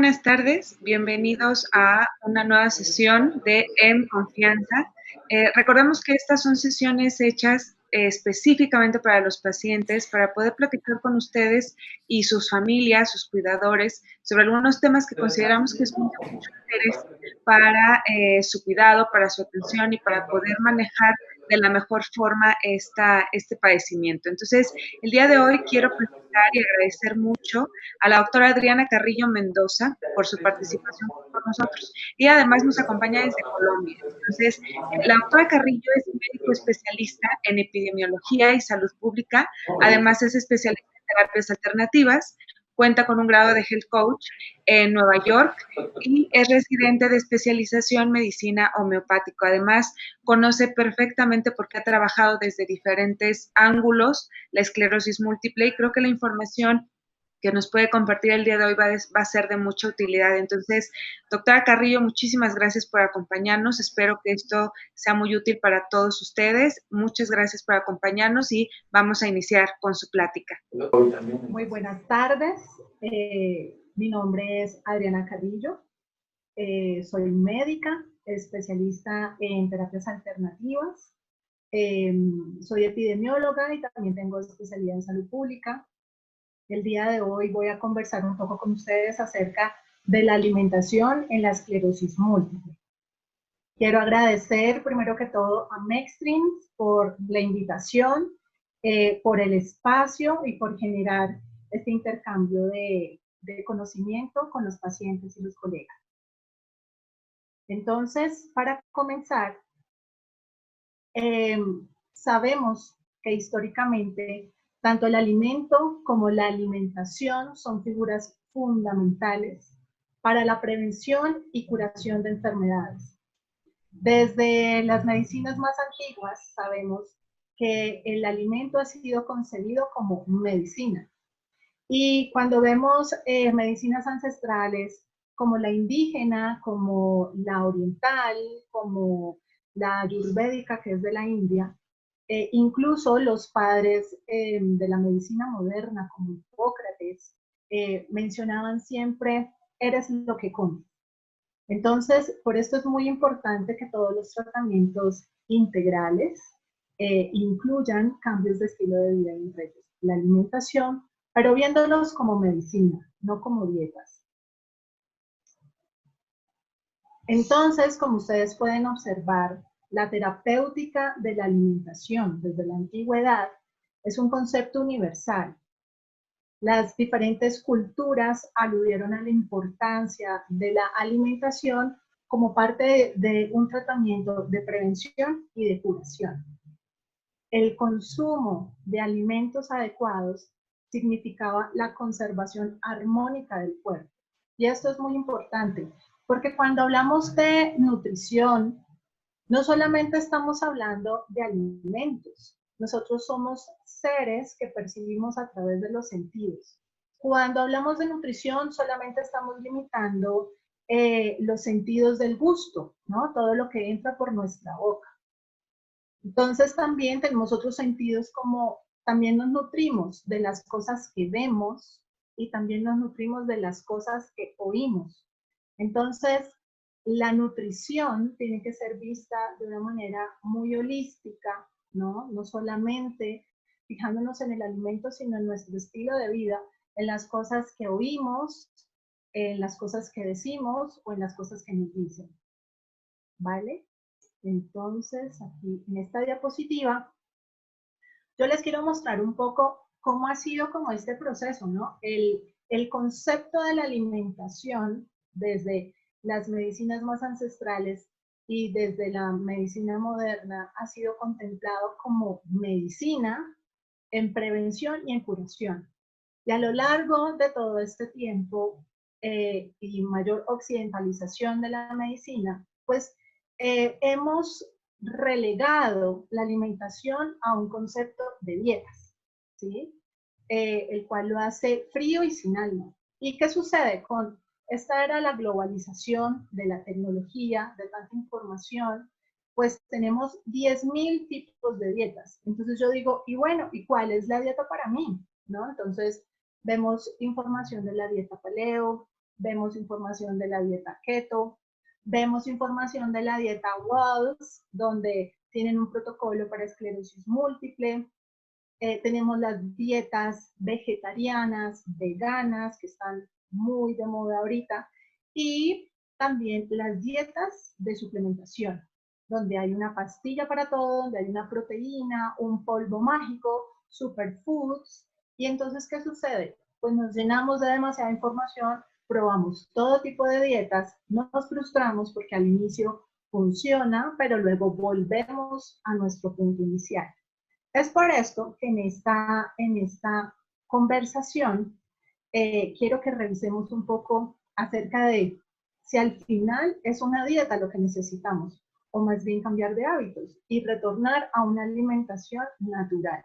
buenas tardes, bienvenidos a una nueva sesión de En Confianza. Recordemos que estas son sesiones hechas específicamente para los pacientes, para poder platicar con ustedes y sus familias, sus cuidadores, sobre algunos temas que consideramos que son de mucho interés para su cuidado, para su atención y para poder manejar de la mejor forma este padecimiento. Entonces, el día de hoy quiero presentar y agradecer mucho a la doctora Adriana Carrillo Mendoza por su participación con nosotros. Y además nos acompaña desde Colombia. Entonces, la doctora Carrillo es médico especialista en epidemiología y salud pública, además es especialista en terapias alternativas, cuenta con un grado de Health Coach en Nueva York y es residente de especialización en medicina homeopática. Además, conoce perfectamente porque ha trabajado desde diferentes ángulos la esclerosis múltiple y creo que la información que nos puede compartir el día de hoy va a ser de mucha utilidad. Entonces, doctora Carrillo, muchísimas gracias por acompañarnos. Espero que esto sea muy útil para todos ustedes. Muchas gracias por acompañarnos y vamos a iniciar con su plática. Muy buenas tardes. Mi nombre es Adriana Carrillo. Soy médica, especialista en terapias alternativas. Soy epidemióloga y también tengo especialidad en salud pública. El día de hoy voy a conversar un poco con ustedes acerca de la alimentación en la esclerosis múltiple. Quiero agradecer primero que todo a Mexstream por la invitación, por el espacio y por generar este intercambio de conocimiento con los pacientes y los colegas. Entonces, para comenzar, sabemos que históricamente tanto el alimento como la alimentación son figuras fundamentales para la prevención y curación de enfermedades. Desde las medicinas más antiguas sabemos que el alimento ha sido concebido como medicina. Y cuando vemos medicinas ancestrales como la indígena, como la oriental, como la ayurvédica, que es de la India, incluso los padres de la medicina moderna, como Hipócrates, mencionaban siempre, eres lo que comes. Entonces, por esto es muy importante que todos los tratamientos integrales incluyan cambios de estilo de vida entre ellos. La alimentación, pero viéndolos como medicina, no como dietas. Entonces, como ustedes pueden observar, la terapéutica de la alimentación desde la antigüedad es un concepto universal. Las diferentes culturas aludieron a la importancia de la alimentación como parte de un tratamiento de prevención y de curación. El consumo de alimentos adecuados significaba la conservación armónica del cuerpo. Y esto es muy importante, porque cuando hablamos de nutrición, no solamente estamos hablando de alimentos, nosotros somos seres que percibimos a través de los sentidos. Cuando hablamos de nutrición, solamente estamos limitando los sentidos del gusto, ¿no? Todo lo que entra por nuestra boca. Entonces también tenemos otros sentidos como también nos nutrimos de las cosas que vemos y también nos nutrimos de las cosas que oímos. Entonces, la nutrición tiene que ser vista de una manera muy holística, ¿no? No solamente fijándonos en el alimento, sino en nuestro estilo de vida, en las cosas que oímos, en las cosas que decimos o en las cosas que nos dicen. ¿Vale? Entonces, aquí en esta diapositiva, yo les quiero mostrar un poco cómo ha sido como este proceso, ¿no? El concepto de la alimentación desde las medicinas más ancestrales y desde la medicina moderna ha sido contemplado como medicina en prevención y en curación. Y a lo largo de todo este tiempo y mayor occidentalización de la medicina, pues hemos relegado la alimentación a un concepto de dietas, ¿sí? El cual lo hace frío y sin alma. ¿Y qué sucede con esta era la globalización de la tecnología, de tanta información? Pues tenemos 10.000 tipos de dietas. Entonces yo digo, y bueno, ¿y cuál es la dieta para mí? ¿No? Entonces vemos información de la dieta paleo, vemos información de la dieta keto, vemos información de la dieta Wahls, donde tienen un protocolo para esclerosis múltiple. Tenemos las dietas vegetarianas, veganas, que están muy de moda ahorita, y también las dietas de suplementación, donde hay una pastilla para todo, donde hay una proteína, un polvo mágico, superfoods. Y entonces, ¿qué sucede? Pues nos llenamos de demasiada información, probamos todo tipo de dietas, nos frustramos porque al inicio funciona, pero luego volvemos a nuestro punto inicial. Es por esto que en esta conversación quiero que revisemos un poco acerca de si al final es una dieta lo que necesitamos, o más bien cambiar de hábitos y retornar a una alimentación natural.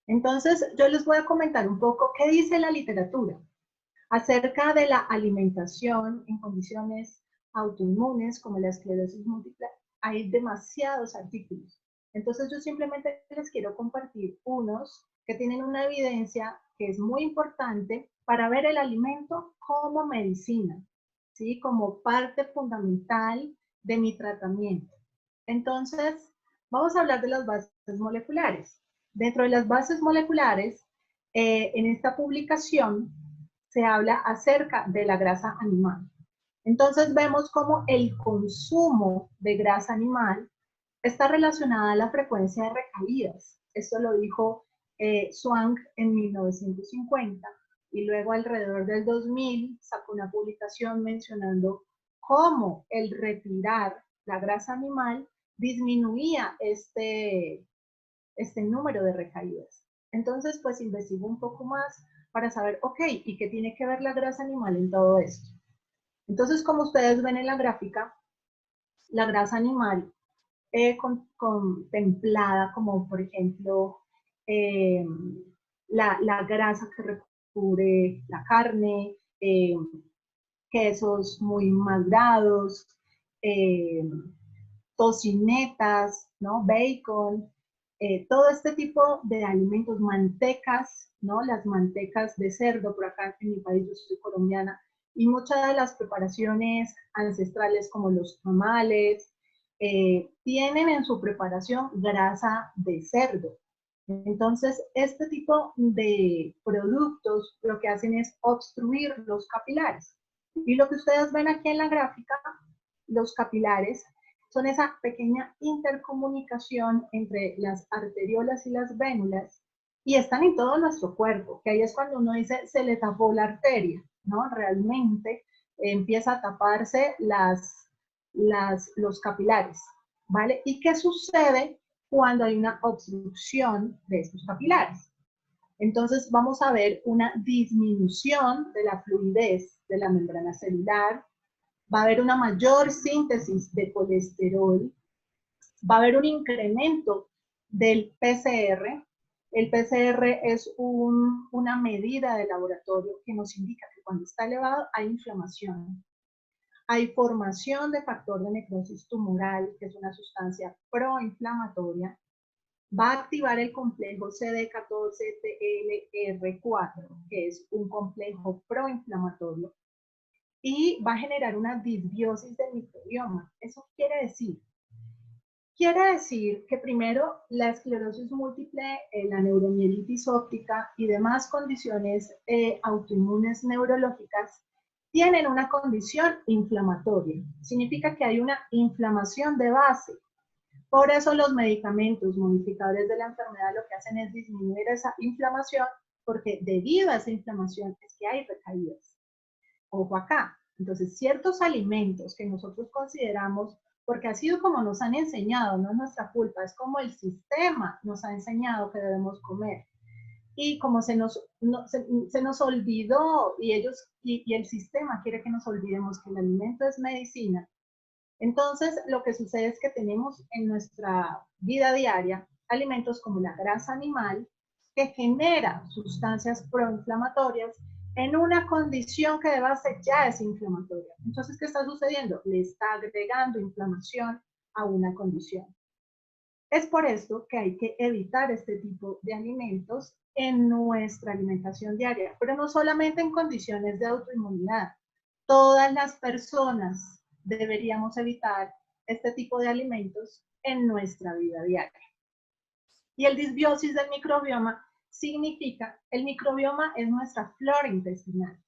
Entonces, yo les voy a comentar un poco qué dice la literatura acerca de la alimentación en condiciones autoinmunes como la esclerosis múltiple. Hay demasiados artículos. Entonces, yo simplemente les quiero compartir unos que tienen una evidencia que es muy importante para ver el alimento como medicina, ¿sí? Como parte fundamental de mi tratamiento. Entonces, vamos a hablar de las bases moleculares. Dentro de las bases moleculares, en esta publicación se habla acerca de la grasa animal. Entonces vemos cómo el consumo de grasa animal está relacionada a la frecuencia de recaídas. Esto lo dijo Swank en 1950 y luego alrededor del 2000 sacó una publicación mencionando cómo el retirar la grasa animal disminuía este número de recaídas. Entonces, pues investigo un poco más para saber, ok, ¿y qué tiene que ver la grasa animal en todo esto? Entonces, como ustedes ven en la gráfica, la grasa animal contemplada como, por ejemplo, eh, la grasa que recubre la carne, quesos muy madurados, eh, tocinetas, ¿no? Bacon, todo este tipo de alimentos, mantecas, ¿no? Las mantecas de cerdo, por acá en mi país, yo soy colombiana, y muchas de las preparaciones ancestrales como los tamales, tienen en su preparación grasa de cerdo. Entonces, este tipo de productos lo que hacen es obstruir los capilares. Y lo que ustedes ven aquí en la gráfica, los capilares son esa pequeña intercomunicación entre las arteriolas y las vénulas y están en todo nuestro cuerpo, que ahí es cuando uno dice se le tapó la arteria, ¿no? Realmente empieza a taparse los capilares, ¿vale? ¿Y qué sucede cuando hay una obstrucción de estos capilares? Entonces vamos a ver una disminución de la fluidez de la membrana celular, va a haber una mayor síntesis de colesterol, va a haber un incremento del PCR. El PCR es una medida de laboratorio que nos indica que cuando está elevado hay inflamación. Hay formación de factor de necrosis tumoral, que es una sustancia proinflamatoria. Va a activar el complejo CD14-TLR4, que es un complejo proinflamatorio, y va a generar una disbiosis del microbioma. Eso quiere decir que primero la esclerosis múltiple, la neuromielitis óptica y demás condiciones autoinmunes neurológicas tienen una condición inflamatoria. Significa que hay una inflamación de base. Por eso los medicamentos modificadores de la enfermedad lo que hacen es disminuir esa inflamación, porque debido a esa inflamación es que hay recaídas. Ojo acá. Entonces, ciertos alimentos que nosotros consideramos, porque ha sido como nos han enseñado, no es nuestra culpa, es como el sistema nos ha enseñado que debemos comer. Y como se nos olvidó y el sistema quiere que nos olvidemos que el alimento es medicina, entonces lo que sucede es que tenemos en nuestra vida diaria alimentos como la grasa animal que genera sustancias proinflamatorias en una condición que de base ya es inflamatoria. Entonces, ¿qué está sucediendo? Le está agregando inflamación a una condición. Es por esto que hay que evitar este tipo de alimentos en nuestra alimentación diaria, pero no solamente en condiciones de autoinmunidad. Todas las personas deberíamos evitar este tipo de alimentos en nuestra vida diaria. Y el disbiosis del microbioma significa, el microbioma es nuestra flora intestinal.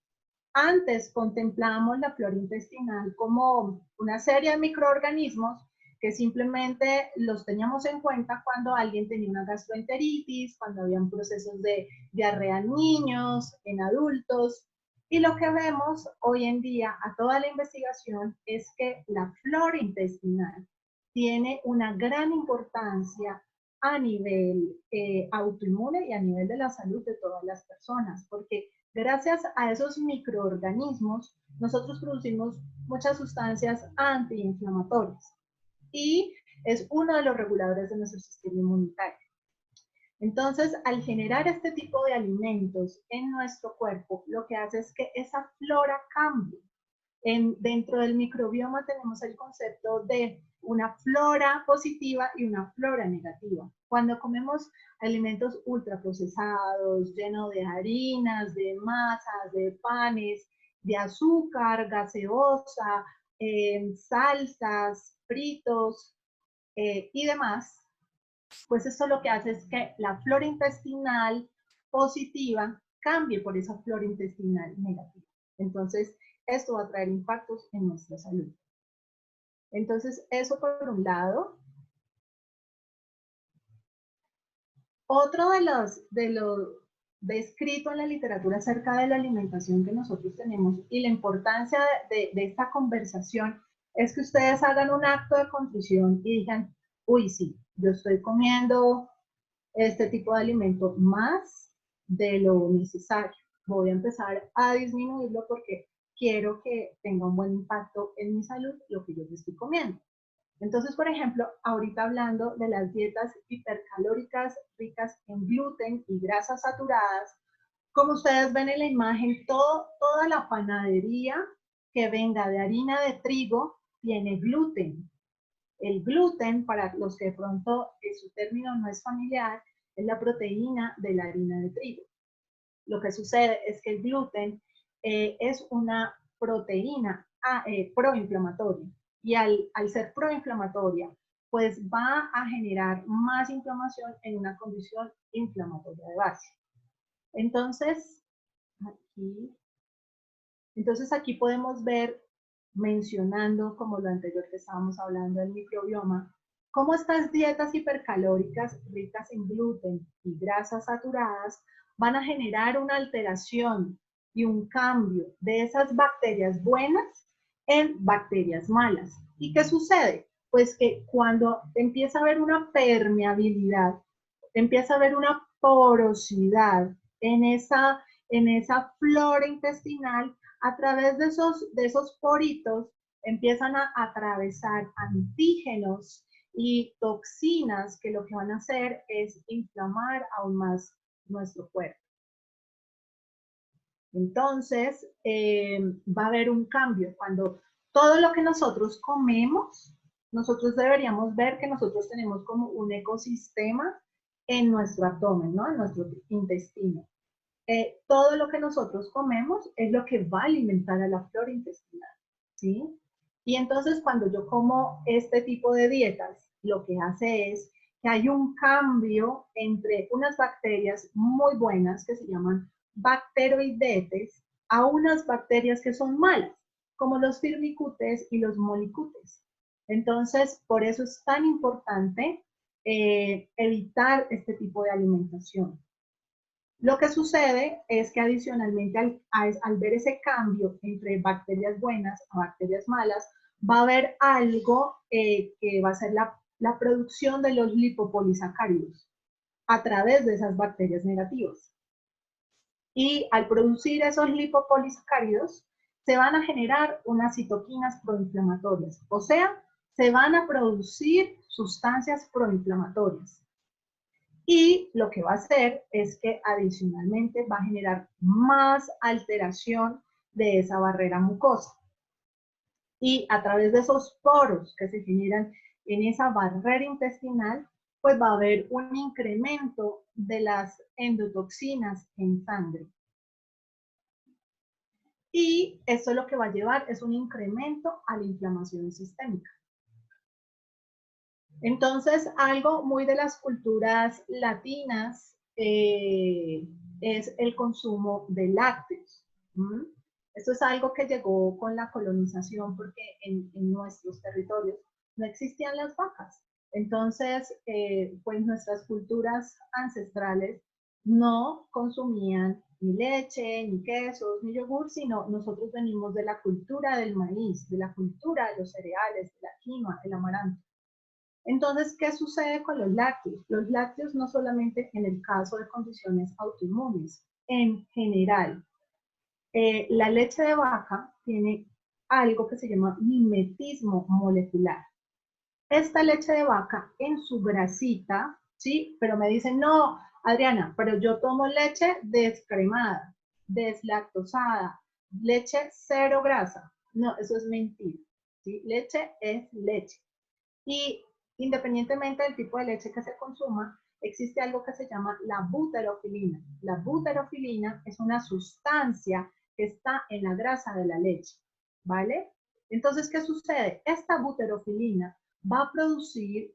Antes contemplábamos la flora intestinal como una serie de microorganismos que simplemente los teníamos en cuenta cuando alguien tenía una gastroenteritis, cuando habían procesos de diarrea en niños, en adultos. Y lo que vemos hoy en día a toda la investigación es que la flora intestinal tiene una gran importancia a nivel autoinmune y a nivel de la salud de todas las personas, porque gracias a esos microorganismos nosotros producimos muchas sustancias antiinflamatorias y es uno de los reguladores de nuestro sistema inmunitario. Entonces, al generar este tipo de alimentos en nuestro cuerpo, lo que hace es que esa flora cambie. Dentro del microbioma tenemos el concepto de una flora positiva y una flora negativa. Cuando comemos alimentos ultraprocesados, llenos de harinas, de masas, de panes, de azúcar, gaseosa, salsas, fritos y demás, pues esto lo que hace es que la flora intestinal positiva cambie por esa flora intestinal negativa. Entonces, esto va a traer impactos en nuestra salud. Entonces, eso por un lado. Otro de lo descrito en la literatura acerca de la alimentación que nosotros tenemos y la importancia de esta conversación es que ustedes hagan un acto de contrición y digan, uy, sí, yo estoy comiendo este tipo de alimento más de lo necesario. Voy a empezar a disminuirlo porque quiero que tenga un buen impacto en mi salud lo que yo estoy comiendo. Entonces, por ejemplo, ahorita hablando de las dietas hipercalóricas ricas en gluten y grasas saturadas, como ustedes ven en la imagen, toda la panadería que venga de harina de trigo tiene gluten. El gluten, para los que de pronto su término no es familiar, es la proteína de la harina de trigo. Lo que sucede es que el gluten es una proteína proinflamatoria y al ser proinflamatoria, pues va a generar más inflamación en una condición inflamatoria de base. Entonces, aquí podemos ver, mencionando como lo anterior que estábamos hablando del microbioma, cómo estas dietas hipercalóricas ricas en gluten y grasas saturadas van a generar una alteración y un cambio de esas bacterias buenas en bacterias malas. ¿Y qué sucede? Pues que cuando empieza a haber una permeabilidad, empieza a haber una porosidad en esa flora intestinal, a través de esos poritos empiezan a atravesar antígenos y toxinas que lo que van a hacer es inflamar aún más nuestro cuerpo. Entonces, va a haber un cambio. Cuando todo lo que nosotros comemos, nosotros deberíamos ver que nosotros tenemos como un ecosistema en nuestro abdomen, ¿no? En nuestro intestino. Todo lo que nosotros comemos es lo que va a alimentar a la flora intestinal, ¿sí? Y entonces cuando yo como este tipo de dietas, lo que hace es que hay un cambio entre unas bacterias muy buenas que se llaman bacteroidetes a unas bacterias que son malas, como los firmicutes y los molicutes. Entonces, por eso es tan importante evitar este tipo de alimentación. Lo que sucede es que adicionalmente al ver ese cambio entre bacterias buenas a bacterias malas, va a haber algo que va a ser la producción de los lipopolisacáridos a través de esas bacterias negativas. Y al producir esos lipopolisacáridos, se van a generar unas citoquinas proinflamatorias, o sea, se van a producir sustancias proinflamatorias. Y lo que va a hacer es que adicionalmente va a generar más alteración de esa barrera mucosa. Y a través de esos poros que se generan en esa barrera intestinal, pues va a haber un incremento de las endotoxinas en sangre. Y esto lo que va a llevar es un incremento a la inflamación sistémica. Entonces, algo muy de las culturas latinas es el consumo de lácteos. Esto es algo que llegó con la colonización porque en nuestros territorios no existían las vacas. Entonces, pues nuestras culturas ancestrales no consumían ni leche, ni quesos, ni yogur, sino nosotros venimos de la cultura del maíz, de la cultura de los cereales, de la quinoa, el amaranto. Entonces, ¿qué sucede con los lácteos? Los lácteos no solamente en el caso de condiciones autoinmunes, en general. La leche de vaca tiene algo que se llama mimetismo molecular. Esta leche de vaca en su grasita, ¿sí? Pero me dicen, no, Adriana, pero yo tomo leche descremada, deslactosada, leche cero grasa. No, eso es mentira, ¿sí? Leche es leche. Y independientemente del tipo de leche que se consuma, existe algo que se llama la buterofilina. La buterofilina es una sustancia que está en la grasa de la leche, ¿vale? Entonces, ¿qué sucede? Esta buterofilina va a producir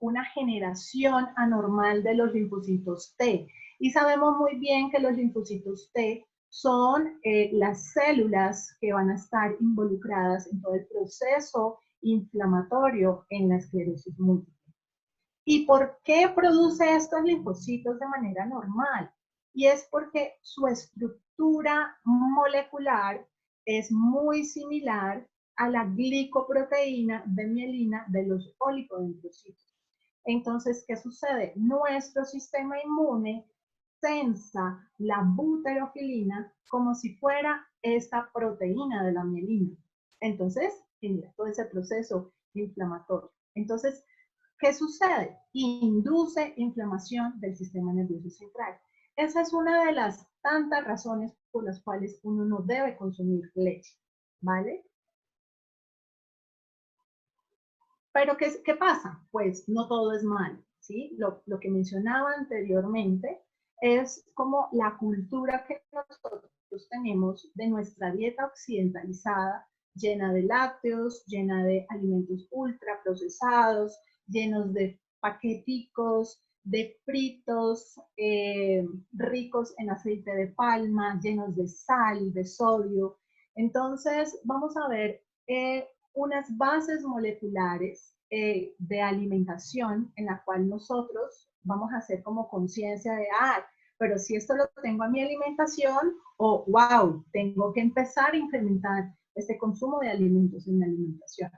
una generación anormal de los linfocitos T. Y sabemos muy bien que los linfocitos T son las células que van a estar involucradas en todo el proceso inflamatorio en la esclerosis múltiple. ¿Y por qué produce estos linfocitos de manera normal? Y es porque su estructura molecular es muy similar a la glicoproteína de mielina de los oligodendrocitos. Entonces, ¿qué sucede? Nuestro sistema inmune sensa la buterofilina como si fuera esta proteína de la mielina. Entonces, genera todo ese proceso inflamatorio. Entonces, ¿qué sucede? Induce inflamación del sistema nervioso central. Esa es una de las tantas razones por las cuales uno no debe consumir leche, ¿vale? Pero ¿qué pasa? Pues no todo es malo, ¿sí? Lo que mencionaba anteriormente es como la cultura que nosotros tenemos de nuestra dieta occidentalizada, llena de lácteos, llena de alimentos ultraprocesados, llenos de paqueticos, de fritos, ricos en aceite de palma, llenos de sal, de sodio. Entonces, vamos a ver unas bases moleculares de alimentación en la cual nosotros vamos a hacer como conciencia de, pero si esto lo tengo en mi alimentación, o wow, tengo que empezar a incrementar este consumo de alimentos en mi alimentación.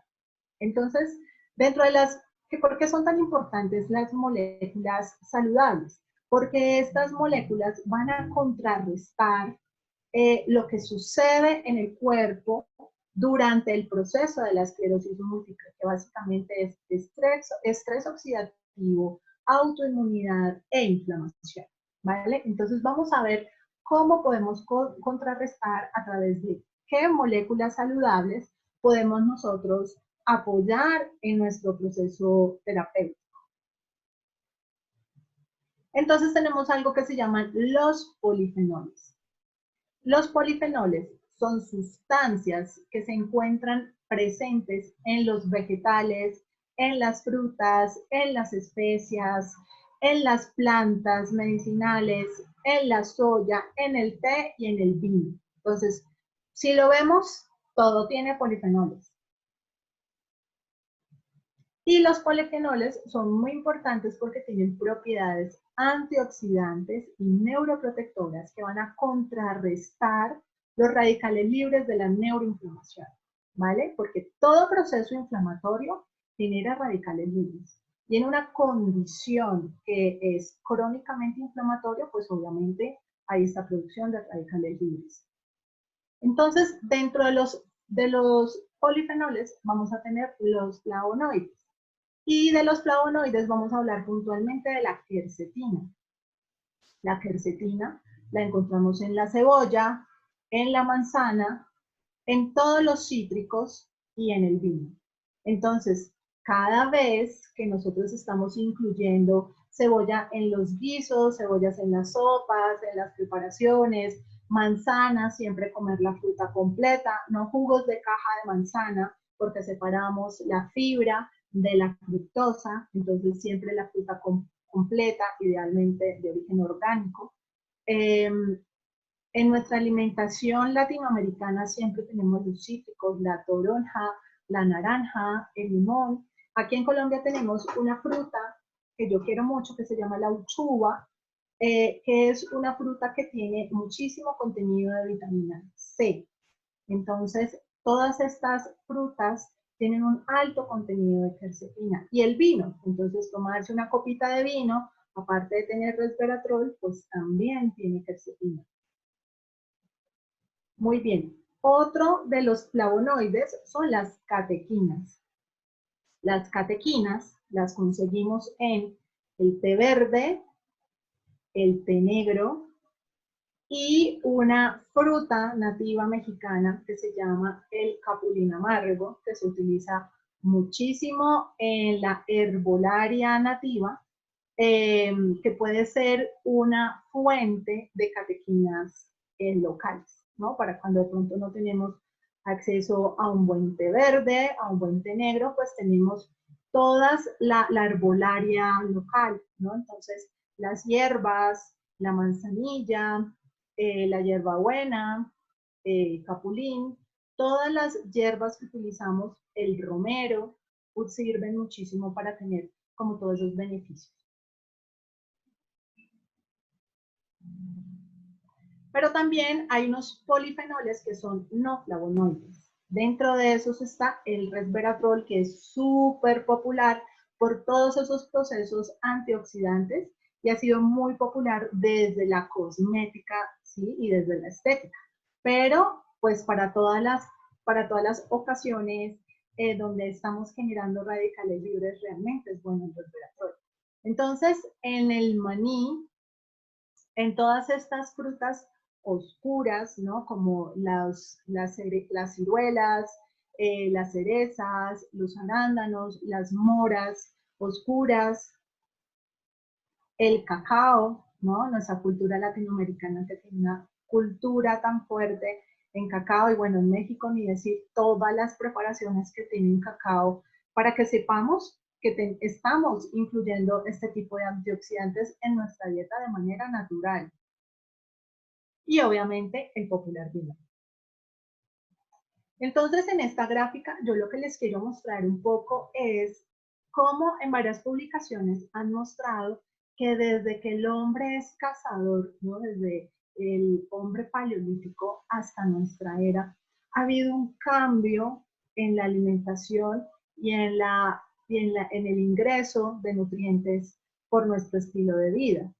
Entonces, dentro de las, ¿por qué son tan importantes las moléculas saludables? Porque estas moléculas van a contrarrestar lo que sucede en el cuerpo durante el proceso de la esclerosis múltiple, que básicamente es estrés oxidativo, autoinmunidad e inflamación, ¿vale? Entonces vamos a ver cómo podemos contrarrestar a través de qué moléculas saludables podemos nosotros apoyar en nuestro proceso terapéutico. Entonces tenemos algo que se llaman los polifenoles. Los polifenoles son sustancias que se encuentran presentes en los vegetales, en las frutas, en las especias, en las plantas medicinales, en la soya, en el té y en el vino. Entonces, si lo vemos, todo tiene polifenoles. Y los polifenoles son muy importantes porque tienen propiedades antioxidantes y neuroprotectoras que van a contrarrestar los radicales libres de la neuroinflamación, ¿vale? Porque todo proceso inflamatorio genera radicales libres. Y en una condición que es crónicamente inflamatoria, pues obviamente hay esta producción de radicales libres. Entonces, dentro de los polifenoles vamos a tener los flavonoides. Y de los flavonoides vamos a hablar puntualmente de la quercetina. La quercetina la encontramos en la cebolla, en la manzana, en todos los cítricos y en el vino. Entonces, Cada vez que nosotros estamos incluyendo cebolla en los guisos, cebollas en las sopas, en las preparaciones, manzana, siempre comer la fruta completa, no jugos de caja de manzana, porque separamos la fibra de la fructosa, entonces siempre la fruta completa, idealmente de origen orgánico. En nuestra alimentación latinoamericana siempre tenemos los cítricos, la toronja, la naranja, el limón. Aquí en Colombia tenemos una fruta que yo quiero mucho que se llama la uchuva, que es una fruta que tiene muchísimo contenido de vitamina C. Entonces, todas estas frutas tienen un alto contenido de quercetina. Y el vino, entonces tomarse una copita de vino, aparte de tener resveratrol, pues también tiene quercetina. Muy bien. Otro de los flavonoides son las catequinas. Las catequinas las conseguimos en el té verde, el té negro y una fruta nativa mexicana que se llama el capulín amargo, que se utiliza muchísimo en la herbolaria nativa, que puede ser una fuente de catequinas locales, ¿no? Para cuando de pronto no tenemos acceso a un buen té verde, a un buen té negro, pues tenemos todas la herbolaria local, ¿no? Entonces, las hierbas, la manzanilla, la hierbabuena, capulín, todas las hierbas que utilizamos, el romero, pues sirven muchísimo para tener como todos esos beneficios. Pero también hay unos polifenoles que son no flavonoides. Dentro de esos está el resveratrol, que es súper popular por todos esos procesos antioxidantes y ha sido muy popular desde la cosmética, ¿sí? Y desde la estética. Pero pues para todas las ocasiones donde estamos generando radicales libres, realmente es bueno el resveratrol. Entonces, en el maní, en todas estas frutas oscuras, ¿no? Como las ciruelas, las cerezas, los arándanos, las moras oscuras, el cacao, ¿no? Nuestra cultura latinoamericana que tiene una cultura tan fuerte en cacao, y bueno, en México ni decir todas las preparaciones que tienen cacao, para que sepamos que estamos incluyendo este tipo de antioxidantes en nuestra dieta de manera natural. Y obviamente el popular vino. Entonces, en esta gráfica, yo lo que les quiero mostrar un poco es cómo en varias publicaciones han mostrado que desde que el hombre es cazador, ¿no? Desde el hombre paleolítico hasta nuestra era, ha habido un cambio en la alimentación y en el ingreso de nutrientes por nuestro estilo de vida.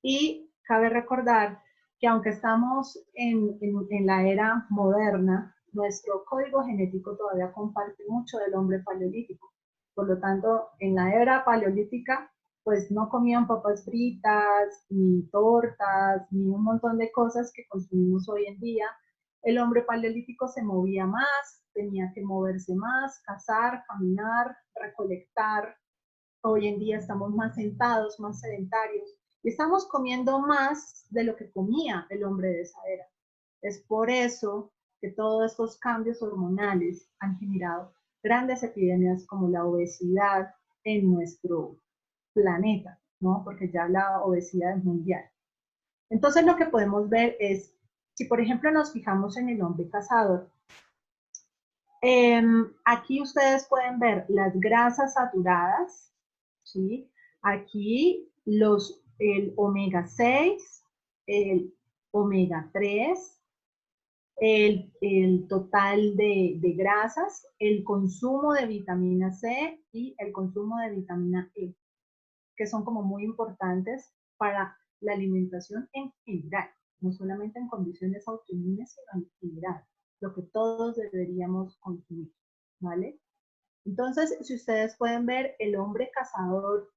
Y cabe recordar que aunque estamos en la era moderna, nuestro código genético todavía comparte mucho del hombre paleolítico. Por lo tanto, en la era paleolítica, pues no comían papas fritas, ni tortas, ni un montón de cosas que consumimos hoy en día. El hombre paleolítico se movía más, tenía que moverse más, cazar, caminar, recolectar. Hoy en día estamos más sentados, más sedentarios, y estamos comiendo más de lo que comía el hombre de esa era. Es por eso que todos estos cambios hormonales han generado grandes epidemias como la obesidad en nuestro planeta, ¿no? Porque ya la obesidad es mundial. Entonces lo que podemos ver es, si por ejemplo nos fijamos en el hombre cazador, aquí ustedes pueden ver las grasas saturadas, ¿sí? Aquí el omega 6, el omega 3, el total de grasas, el consumo de vitamina C y el consumo de vitamina E, que son como muy importantes para la alimentación en general, no solamente en condiciones autoinmunes, sino en general, lo que todos deberíamos consumir, ¿vale? Entonces, si ustedes pueden ver, el hombre cazador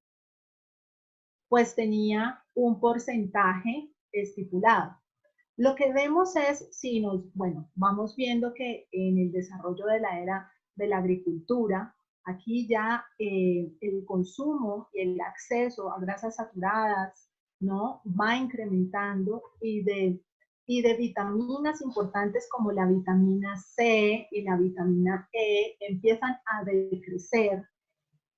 pues tenía un porcentaje estipulado. Lo que vemos es, si nos, bueno, vamos viendo que en el desarrollo de la era de la agricultura, Aquí ya el consumo y el acceso a grasas saturadas, ¿no? Va incrementando y de vitaminas importantes como la vitamina C y la vitamina E empiezan a decrecer.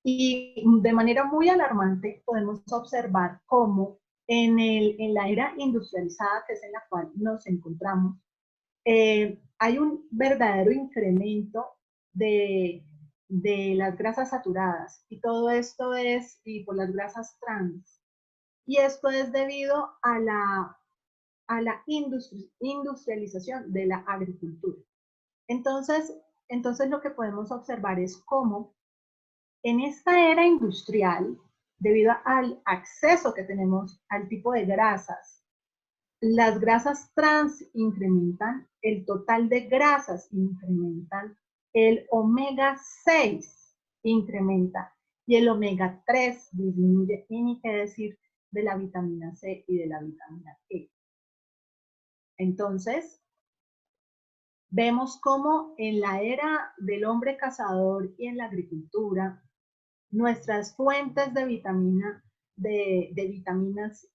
Y de manera muy alarmante podemos observar cómo en la era industrializada, que es en la cual nos encontramos, hay un verdadero incremento de, de las grasas saturadas y todo esto es y por las grasas trans. Y esto es debido a la industrialización de la agricultura. Entonces, entonces lo que podemos observar es cómo en esta era industrial, debido al acceso que tenemos al tipo de grasas, las grasas trans incrementan, el total de grasas incrementan, el omega 6 incrementa y el omega 3 disminuye, y ni qué decir de la vitamina C y de la vitamina E. Entonces, vemos cómo en la era del hombre cazador y en la agricultura, nuestras fuentes de de vitaminas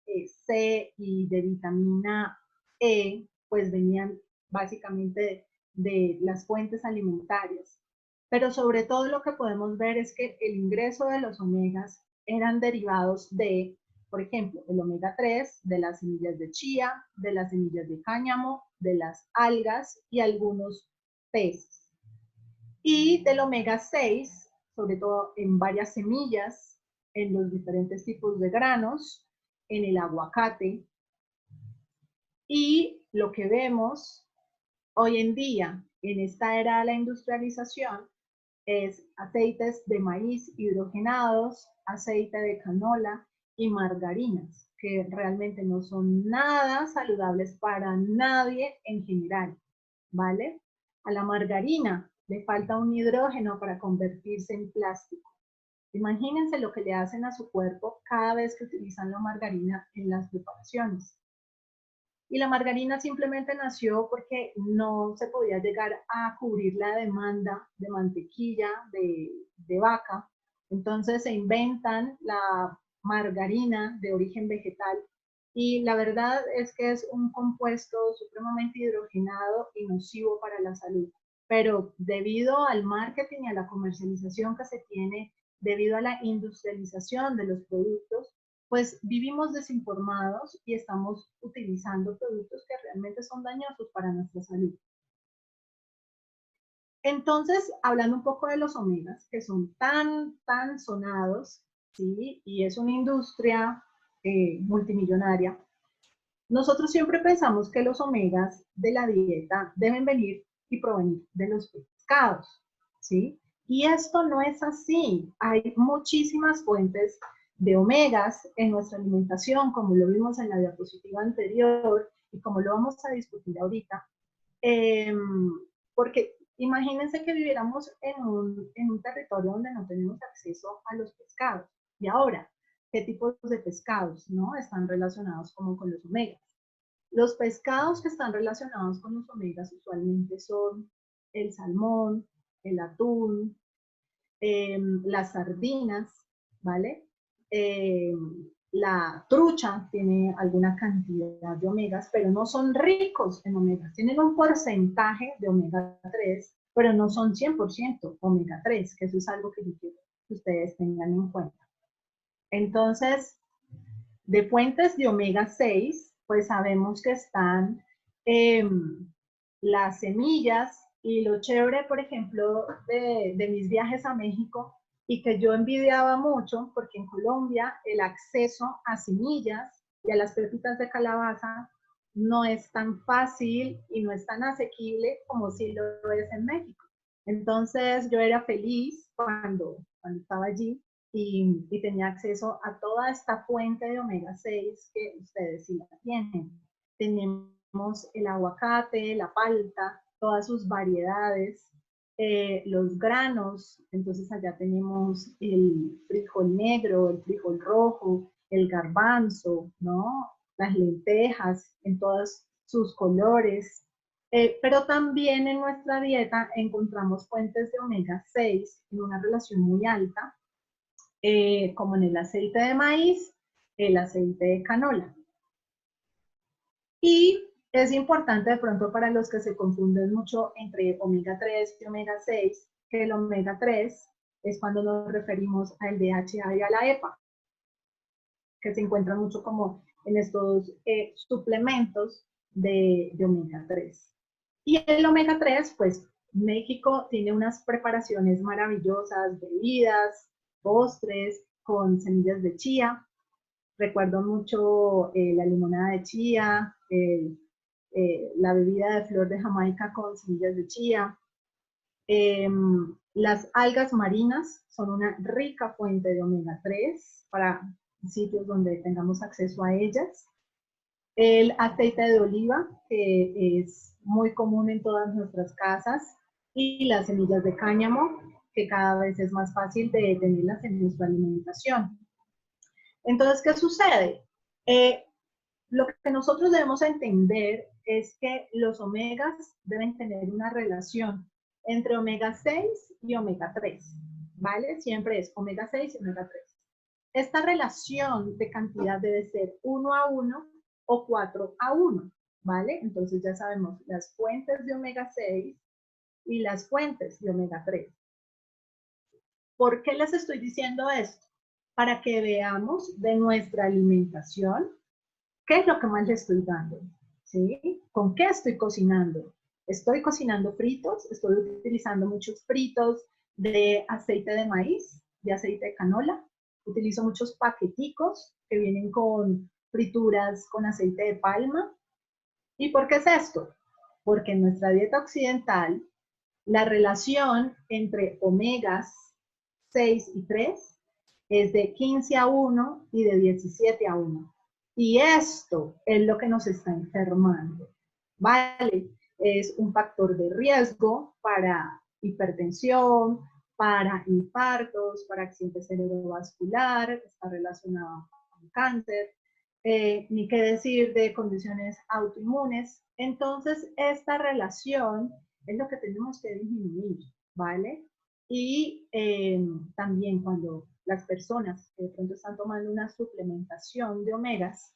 C y de vitamina E, pues venían básicamente de las fuentes alimentarias. Pero sobre todo lo que podemos ver es que el ingreso de los omegas eran derivados de, por ejemplo, el omega 3 de las semillas de chía, de las semillas de cáñamo, de las algas y algunos peces. Y del omega 6, sobre todo en varias semillas, en los diferentes tipos de granos, en el aguacate. Y lo que vemos hoy en día en esta era de la industrialización es aceites de maíz hidrogenados, aceite de canola y margarinas, que realmente no son nada saludables para nadie en general, ¿vale? A la margarina le falta un hidrógeno para convertirse en plástico. Imagínense lo que le hacen a su cuerpo cada vez que utilizan la margarina en las preparaciones. Y la margarina simplemente nació porque no se podía llegar a cubrir la demanda de mantequilla de vaca. Entonces se inventan la margarina de origen vegetal y la verdad es que es un compuesto supremamente hidrogenado y nocivo para la salud. Pero debido al marketing y a la comercialización que se tiene, debido a la industrialización de los productos, pues vivimos desinformados y estamos utilizando productos que realmente son dañosos para nuestra salud. Entonces, hablando un poco de los omegas, que son tan sonados, ¿sí? Y es una industria multimillonaria, nosotros siempre pensamos que los omegas de la dieta deben venir y provenir de los pescados, ¿sí? Y esto no es así. Hay muchísimas fuentes de omegas en nuestra alimentación, como lo vimos en la diapositiva anterior y como lo vamos a discutir ahorita, eh, porque imagínense que viviéramos en un territorio donde no tenemos acceso a los pescados. Y ahora, ¿qué tipos de pescados no están relacionados como con los omegas? Los pescados que están relacionados con los omegas usualmente son el salmón, el atún, las sardinas, ¿vale? Eh, la trucha tiene alguna cantidad de omegas, pero no son ricos en omegas. Tienen un porcentaje de omega 3, pero no son 100% omega 3, que eso es algo que yo quiero que ustedes tengan en cuenta. Entonces, de fuentes de omega 6, pues sabemos que están eh, las semillas y lo chévere, por ejemplo, de mis viajes a México y que yo envidiaba mucho porque en Colombia el acceso a semillas y a las pepitas de calabaza no es tan fácil y no es tan asequible como si lo es en México. Entonces yo era feliz cuando estaba allí y tenía acceso a toda esta fuente de omega 6 que ustedes sí la tienen. Tenemos el aguacate, la palta, todas sus variedades, los granos, entonces allá tenemos el frijol negro, el frijol rojo, el garbanzo, ¿no? Las lentejas en todos sus colores, Pero también en nuestra dieta encontramos fuentes de omega 6 en una relación muy alta, como en el aceite de maíz, el aceite de canola. Y es importante de pronto para los que se confunden mucho entre omega 3 y omega 6, que el omega 3 es cuando nos referimos al DHA y a la EPA, que se encuentran mucho como en estos suplementos de omega 3. Y el omega 3, pues México tiene unas preparaciones maravillosas, bebidas, postres con semillas de chía. Recuerdo mucho la limonada de chía, la bebida de flor de Jamaica con semillas de chía. Las algas marinas son una rica fuente de omega 3 para sitios donde tengamos acceso a ellas. El aceite de oliva, que es muy común en todas nuestras casas, y las semillas de cáñamo, que cada vez es más fácil de tenerlas en nuestra alimentación. Entonces, ¿qué sucede? Lo que nosotros debemos entender es que los omegas deben tener una relación entre omega 6 y omega 3, ¿vale? Siempre es omega 6 y omega 3. Esta relación de cantidad debe ser 1:1 o 4:1, ¿vale? Entonces ya sabemos las fuentes de omega 6 y las fuentes de omega 3. ¿Por qué les estoy diciendo esto? Para que veamos de nuestra alimentación qué es lo que más le estoy dando, ¿sí? ¿Con qué estoy cocinando? ¿Estoy cocinando fritos? ¿Estoy utilizando muchos fritos de aceite de maíz, de aceite de canola? Utilizo muchos paqueticos que vienen con frituras con aceite de palma. ¿Y por qué es esto? Porque en nuestra dieta occidental, la relación entre omegas 6 y 3 es de 15:1 y de 17:1. Y esto es lo que nos está enfermando, ¿vale? Es un factor de riesgo para hipertensión, para infartos, para accidente cerebrovascular, está relacionado con cáncer, ni qué decir de condiciones autoinmunes. Entonces, esta relación es lo que tenemos que disminuir, ¿vale? Y también cuando las personas que de pronto están tomando una suplementación de omegas,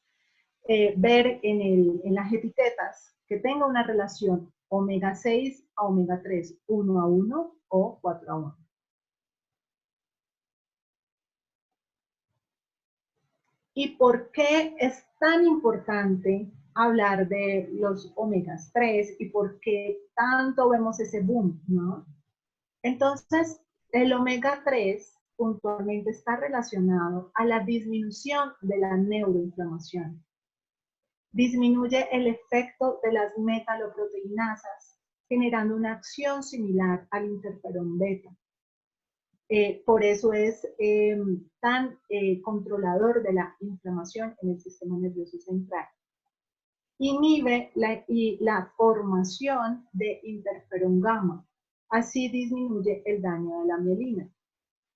ver en las etiquetas que tenga una relación omega 6 a omega 3, 1:1 o 4:1. ¿Y por qué es tan importante hablar de los omegas 3 y por qué tanto vemos ese boom, ¿no? Entonces, el omega 3 puntualmente está relacionado a la disminución de la neuroinflamación. Disminuye el efecto de las metaloproteinasas, generando una acción similar al interferón beta. Por eso es tan controlador de la inflamación en el sistema nervioso central. Inhibe la formación de interferón gamma. Así disminuye el daño de la mielina.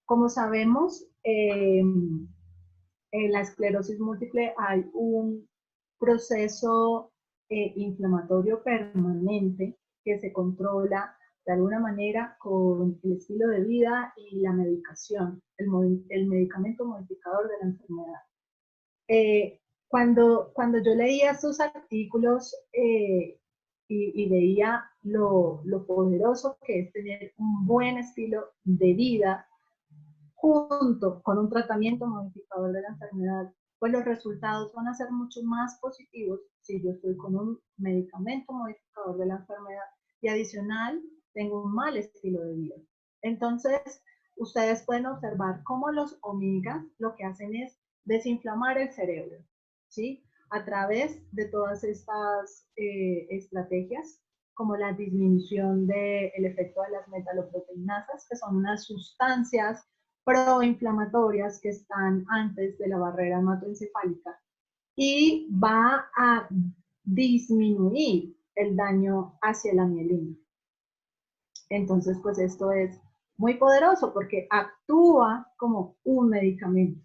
Como sabemos, en la esclerosis múltiple hay un proceso inflamatorio permanente que se controla de alguna manera con el estilo de vida y la medicación, el medicamento modificador de la enfermedad. Cuando yo leía estos artículos y veía lo poderoso que es tener un buen estilo de vida junto con un tratamiento modificador de la enfermedad, pues los resultados van a ser mucho más positivos si yo estoy con un medicamento modificador de la enfermedad y adicional tengo un mal estilo de vida. Entonces, ustedes pueden observar cómo los omegas lo que hacen es desinflamar el cerebro, ¿sí? A través de todas estas estrategias, como la disminución del efecto de las metaloproteinasas, que son unas sustancias proinflamatorias que están antes de la barrera hematoencefálica, y va a disminuir el daño hacia la mielina. Entonces, pues esto es muy poderoso porque actúa como un medicamento.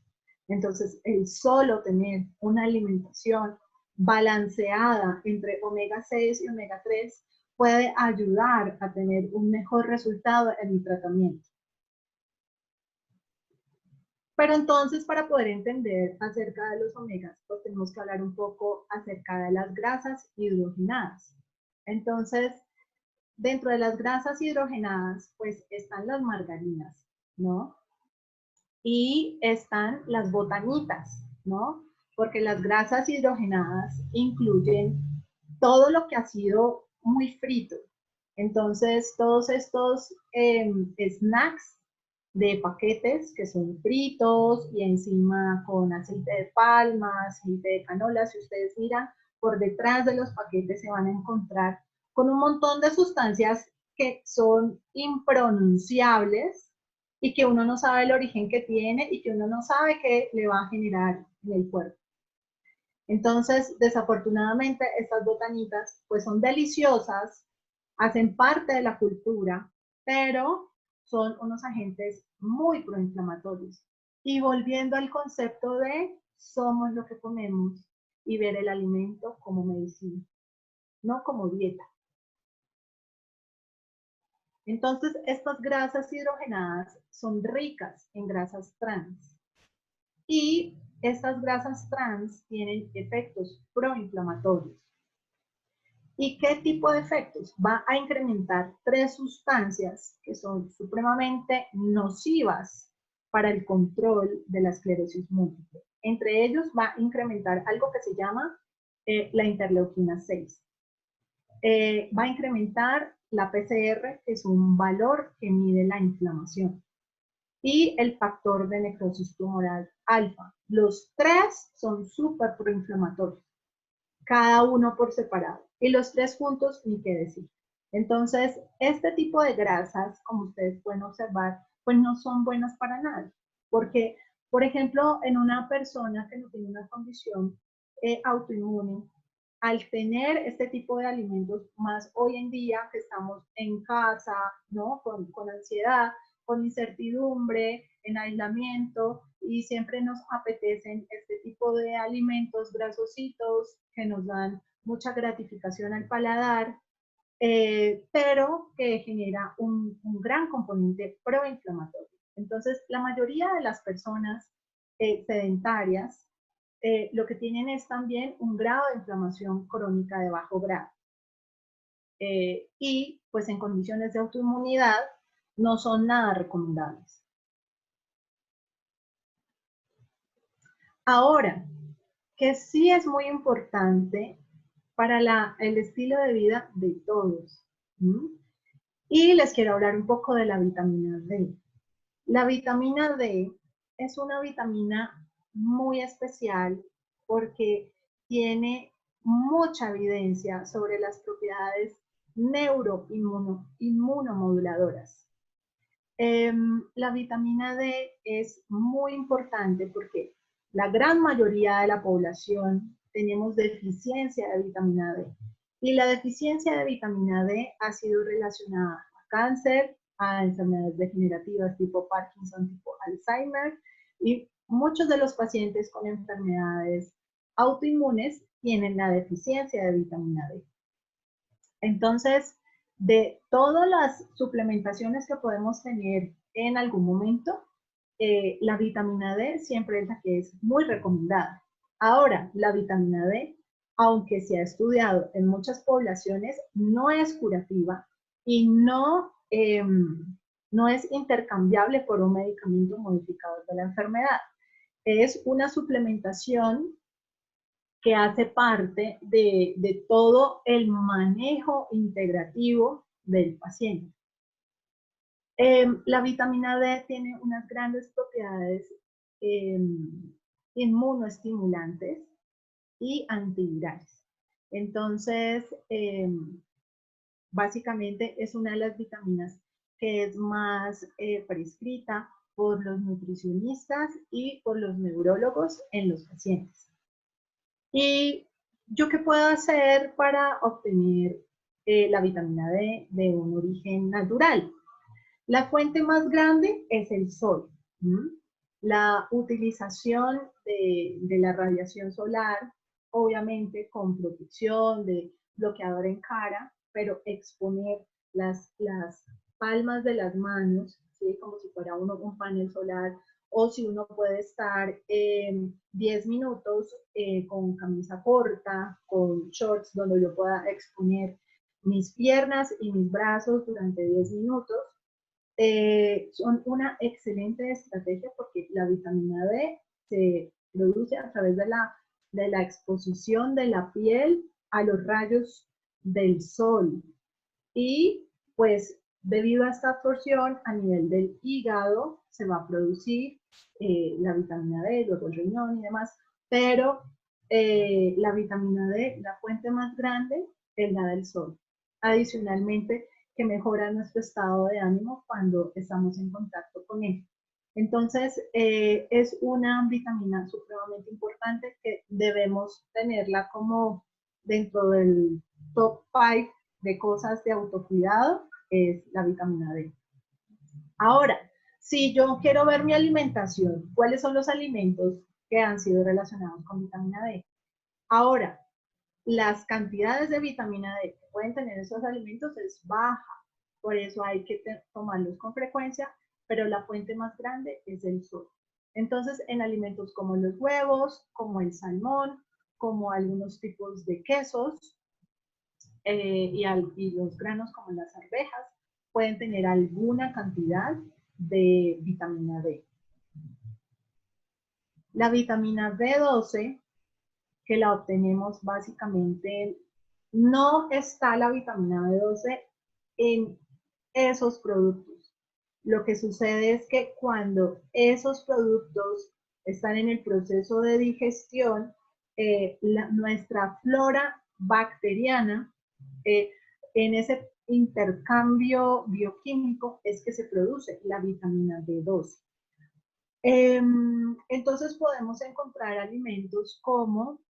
Entonces, el solo tener una alimentación balanceada entre omega 6 y omega 3 puede ayudar a tener un mejor resultado en el tratamiento. Pero entonces, para poder entender acerca de los omegas, pues tenemos que hablar un poco acerca de las grasas hidrogenadas. Entonces, dentro de las grasas hidrogenadas, pues están las margarinas, ¿no? Y están las botanitas, ¿no? Porque las grasas hidrogenadas incluyen todo lo que ha sido muy frito. Entonces, todos estos snacks de paquetes que son fritos y encima con aceite de palma, aceite de canola, si ustedes miran por detrás de los paquetes se van a encontrar con un montón de sustancias que son impronunciables y que uno no sabe el origen que tiene y que uno no sabe qué le va a generar en el cuerpo. Entonces, desafortunadamente, estas botanitas pues son deliciosas, hacen parte de la cultura, pero son unos agentes muy proinflamatorios. Y volviendo al concepto de somos lo que comemos y ver el alimento como medicina, no como dieta. Entonces, estas grasas hidrogenadas son ricas en grasas trans. Y estas grasas trans tienen efectos proinflamatorios. ¿Y qué tipo de efectos? Va a incrementar tres sustancias que son supremamente nocivas para el control de la esclerosis múltiple. Entre ellos va a incrementar algo que se llama la interleuquina 6. Va a incrementar la PCR, que es un valor que mide la inflamación, y el factor de necrosis tumoral alfa. Los tres son súper proinflamatorios, cada uno por separado. Y los tres juntos, ni qué decir. Entonces, este tipo de grasas, como ustedes pueden observar, pues no son buenas para nada. Porque, por ejemplo, en una persona que no tiene una condición autoinmune, al tener este tipo de alimentos, más hoy en día que estamos en casa, ¿no? Con ansiedad, con incertidumbre, en aislamiento, y siempre nos apetecen este tipo de alimentos grasositos que nos dan mucha gratificación al paladar, pero que genera un gran componente proinflamatorio. Entonces, la mayoría de las personas sedentarias lo que tienen es también un grado de inflamación crónica de bajo grado. Y pues en condiciones de autoinmunidad no son nada recomendables. Ahora, que sí es muy importante para el estilo de vida de todos. ¿Mm? Y les quiero hablar un poco de la vitamina D. La vitamina D es una vitamina muy especial porque tiene mucha evidencia sobre las propiedades neuroinmunomoduladoras. La vitamina D es muy importante porque la gran mayoría de la población tenemos deficiencia de vitamina D. Y la deficiencia de vitamina D ha sido relacionada a cáncer, a enfermedades degenerativas tipo Parkinson, tipo Alzheimer, y muchos de los pacientes con enfermedades autoinmunes tienen la deficiencia de vitamina D. Entonces, de todas las suplementaciones que podemos tener en algún momento, la vitamina D siempre es la que es muy recomendada. Ahora, la vitamina D, aunque se ha estudiado en muchas poblaciones, no es curativa y no es intercambiable por un medicamento modificador de la enfermedad. Es una suplementación que hace parte de todo el manejo integrativo del paciente. La vitamina D tiene unas grandes propiedades inmunoestimulantes y antivirales. Entonces, básicamente es una de las vitaminas que es más prescrita por los nutricionistas y por los neurólogos en los pacientes. ¿Y yo qué puedo hacer para obtener la vitamina D de un origen natural? La fuente más grande es el sol. La utilización de la radiación solar, obviamente con protección de bloqueador en cara, pero exponer las palmas de las manos, ¿sí? Como si fuera un panel solar, o si uno puede estar 10 minutos con camisa corta, con shorts, donde yo pueda exponer mis piernas y mis brazos durante 10 minutos, son una excelente estrategia porque la vitamina D se produce a través de la exposición de la piel a los rayos del sol. Y pues debido a esta absorción a nivel del hígado se va a producir la vitamina D, luego el riñón y demás, pero la vitamina D, la fuente más grande es la del sol. Adicionalmente, que mejora nuestro estado de ánimo cuando estamos en contacto con él. Entonces, es una vitamina supremamente importante que debemos tenerla como dentro del top 5 de cosas de autocuidado, es la vitamina D. Ahora, si yo quiero ver mi alimentación, ¿cuáles son los alimentos que han sido relacionados con vitamina D? Ahora, las cantidades de vitamina D que pueden tener esos alimentos es baja, por eso hay que tomarlos con frecuencia, pero la fuente más grande es el sol. Entonces, en alimentos como los huevos, como el salmón, como algunos tipos de quesos y los granos como las arvejas, pueden tener alguna cantidad de vitamina D. La vitamina B12, que la obtenemos básicamente, no está la vitamina B12 en esos productos. Lo que sucede es que cuando esos productos están en el proceso de digestión, nuestra flora bacteriana, en ese intercambio bioquímico es que se produce la vitamina B12. Entonces podemos encontrar alimentos como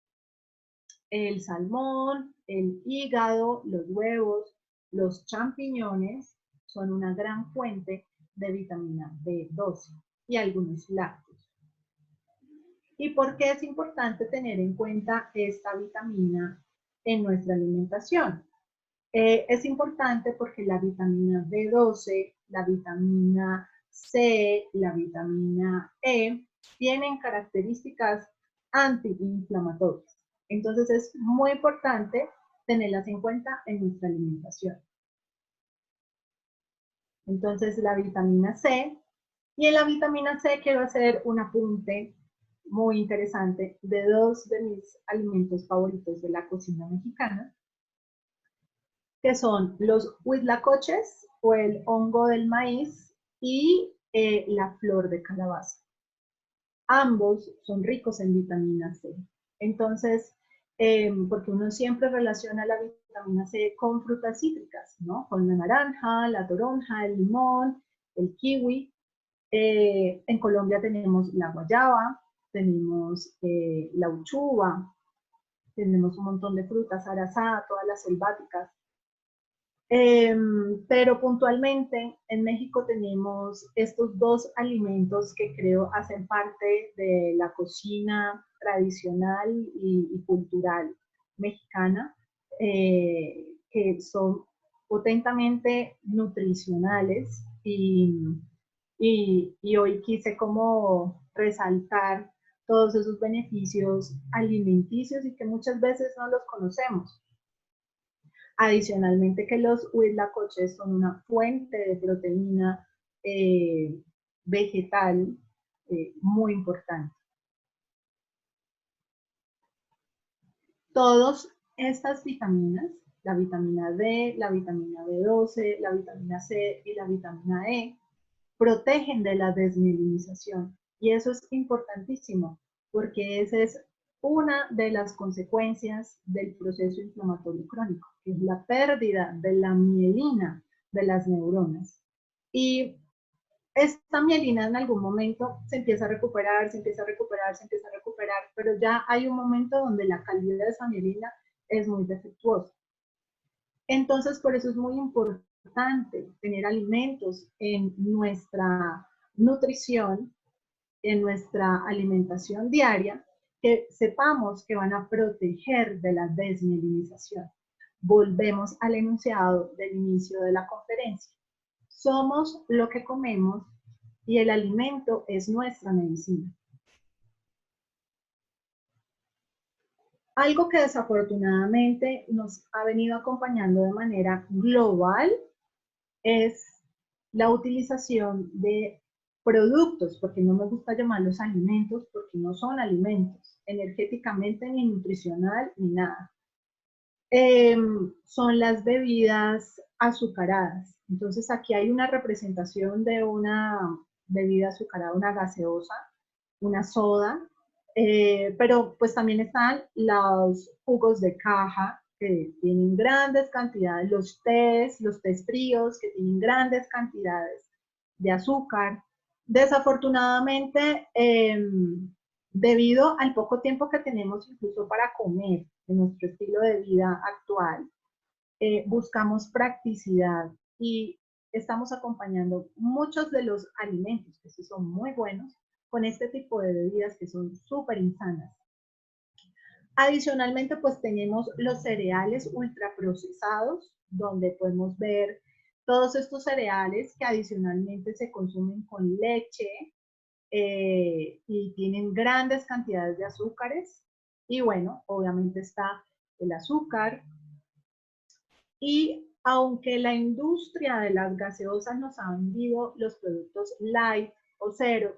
el salmón, el hígado, los huevos, los champiñones son una gran fuente de vitamina B12 y algunos lácteos. ¿Y por qué es importante tener en cuenta esta vitamina en nuestra alimentación? Es importante porque la vitamina B12, la vitamina C, la vitamina E tienen características antiinflamatorias. Entonces es muy importante tenerlas en cuenta en nuestra alimentación. Entonces la vitamina C, y en la vitamina C quiero hacer un apunte muy interesante de dos de mis alimentos favoritos de la cocina mexicana, que son los huitlacoches o el hongo del maíz y la flor de calabaza. Ambos son ricos en vitamina C. Entonces, porque uno siempre relaciona la vitamina C con frutas cítricas, ¿no? Con la naranja, la toronja, el limón, el kiwi. En Colombia tenemos la guayaba, tenemos la uchuva, tenemos un montón de frutas, arazá, todas las selváticas. Pero puntualmente en México tenemos estos dos alimentos que creo hacen parte de la cocina tradicional y cultural mexicana, que son potentemente nutricionales y hoy quise como resaltar todos esos beneficios alimenticios y que muchas veces no los conocemos. Adicionalmente que los huitlacoches son una fuente de proteína vegetal muy importante. Todas estas vitaminas, la vitamina D, la vitamina B12, la vitamina C y la vitamina E, protegen de la desmielinización. Y eso es importantísimo, porque esa es una de las consecuencias del proceso inflamatorio crónico, que es la pérdida de la mielina de las neuronas. Y esta mielina en algún momento se empieza a recuperar, se empieza a recuperar, se empieza a recuperar, pero ya hay un momento donde la calidad de esa mielina es muy defectuosa. Entonces, por eso es muy importante tener alimentos en nuestra nutrición, en nuestra alimentación diaria, que sepamos que van a proteger de la desmielinización. volvemos al enunciado del inicio de la conferencia. Somos lo que comemos y el alimento es nuestra medicina. Algo que desafortunadamente nos ha venido acompañando de manera global es la utilización de productos, porque no me gusta llamarlos alimentos, porque no son alimentos, energéticamente ni nutricional ni nada. Son las bebidas azucaradas. Entonces aquí hay una representación de una bebida azucarada, una gaseosa, una soda, pero pues también están los jugos de caja que tienen grandes cantidades, los tés fríos que tienen grandes cantidades de azúcar. Desafortunadamente, debido al poco tiempo que tenemos incluso para comer en nuestro estilo de vida actual, buscamos practicidad y estamos acompañando muchos de los alimentos, que sí son muy buenos, con este tipo de bebidas que son súper insanas. Adicionalmente, pues tenemos los cereales ultraprocesados, donde podemos ver todos estos cereales que adicionalmente se consumen con leche, y tienen grandes cantidades de azúcares. Y bueno, obviamente está el azúcar. Y aunque la industria de las gaseosas nos ha vendido los productos light o cero,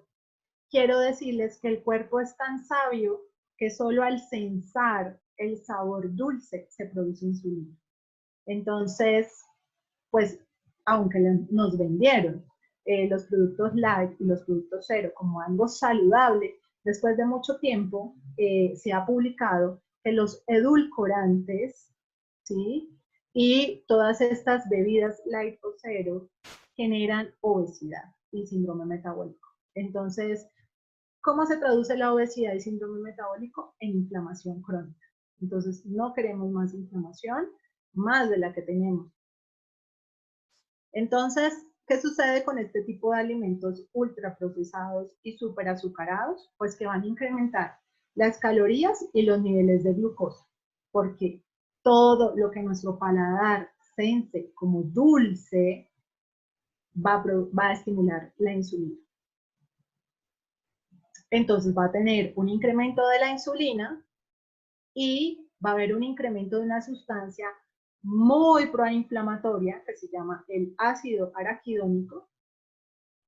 quiero decirles que el cuerpo es tan sabio que solo al sensar el sabor dulce se produce insulina. Entonces, pues, aunque nos vendieron los productos light y los productos cero como algo saludable, después de mucho tiempo se ha publicado que los edulcorantes, ¿sí? Y todas estas bebidas light o cero generan obesidad y síndrome metabólico. Entonces, ¿cómo se traduce la obesidad y síndrome metabólico? En inflamación crónica. Entonces, no queremos más inflamación, más de la que tenemos. Entonces, ¿qué sucede con este tipo de alimentos ultraprocesados y superazucarados? Pues que van a incrementar las calorías y los niveles de glucosa, porque todo lo que nuestro paladar sense como dulce va a estimular la insulina. Entonces va a tener un incremento de la insulina y va a haber un incremento de una sustancia muy proinflamatoria que se llama el ácido araquidónico,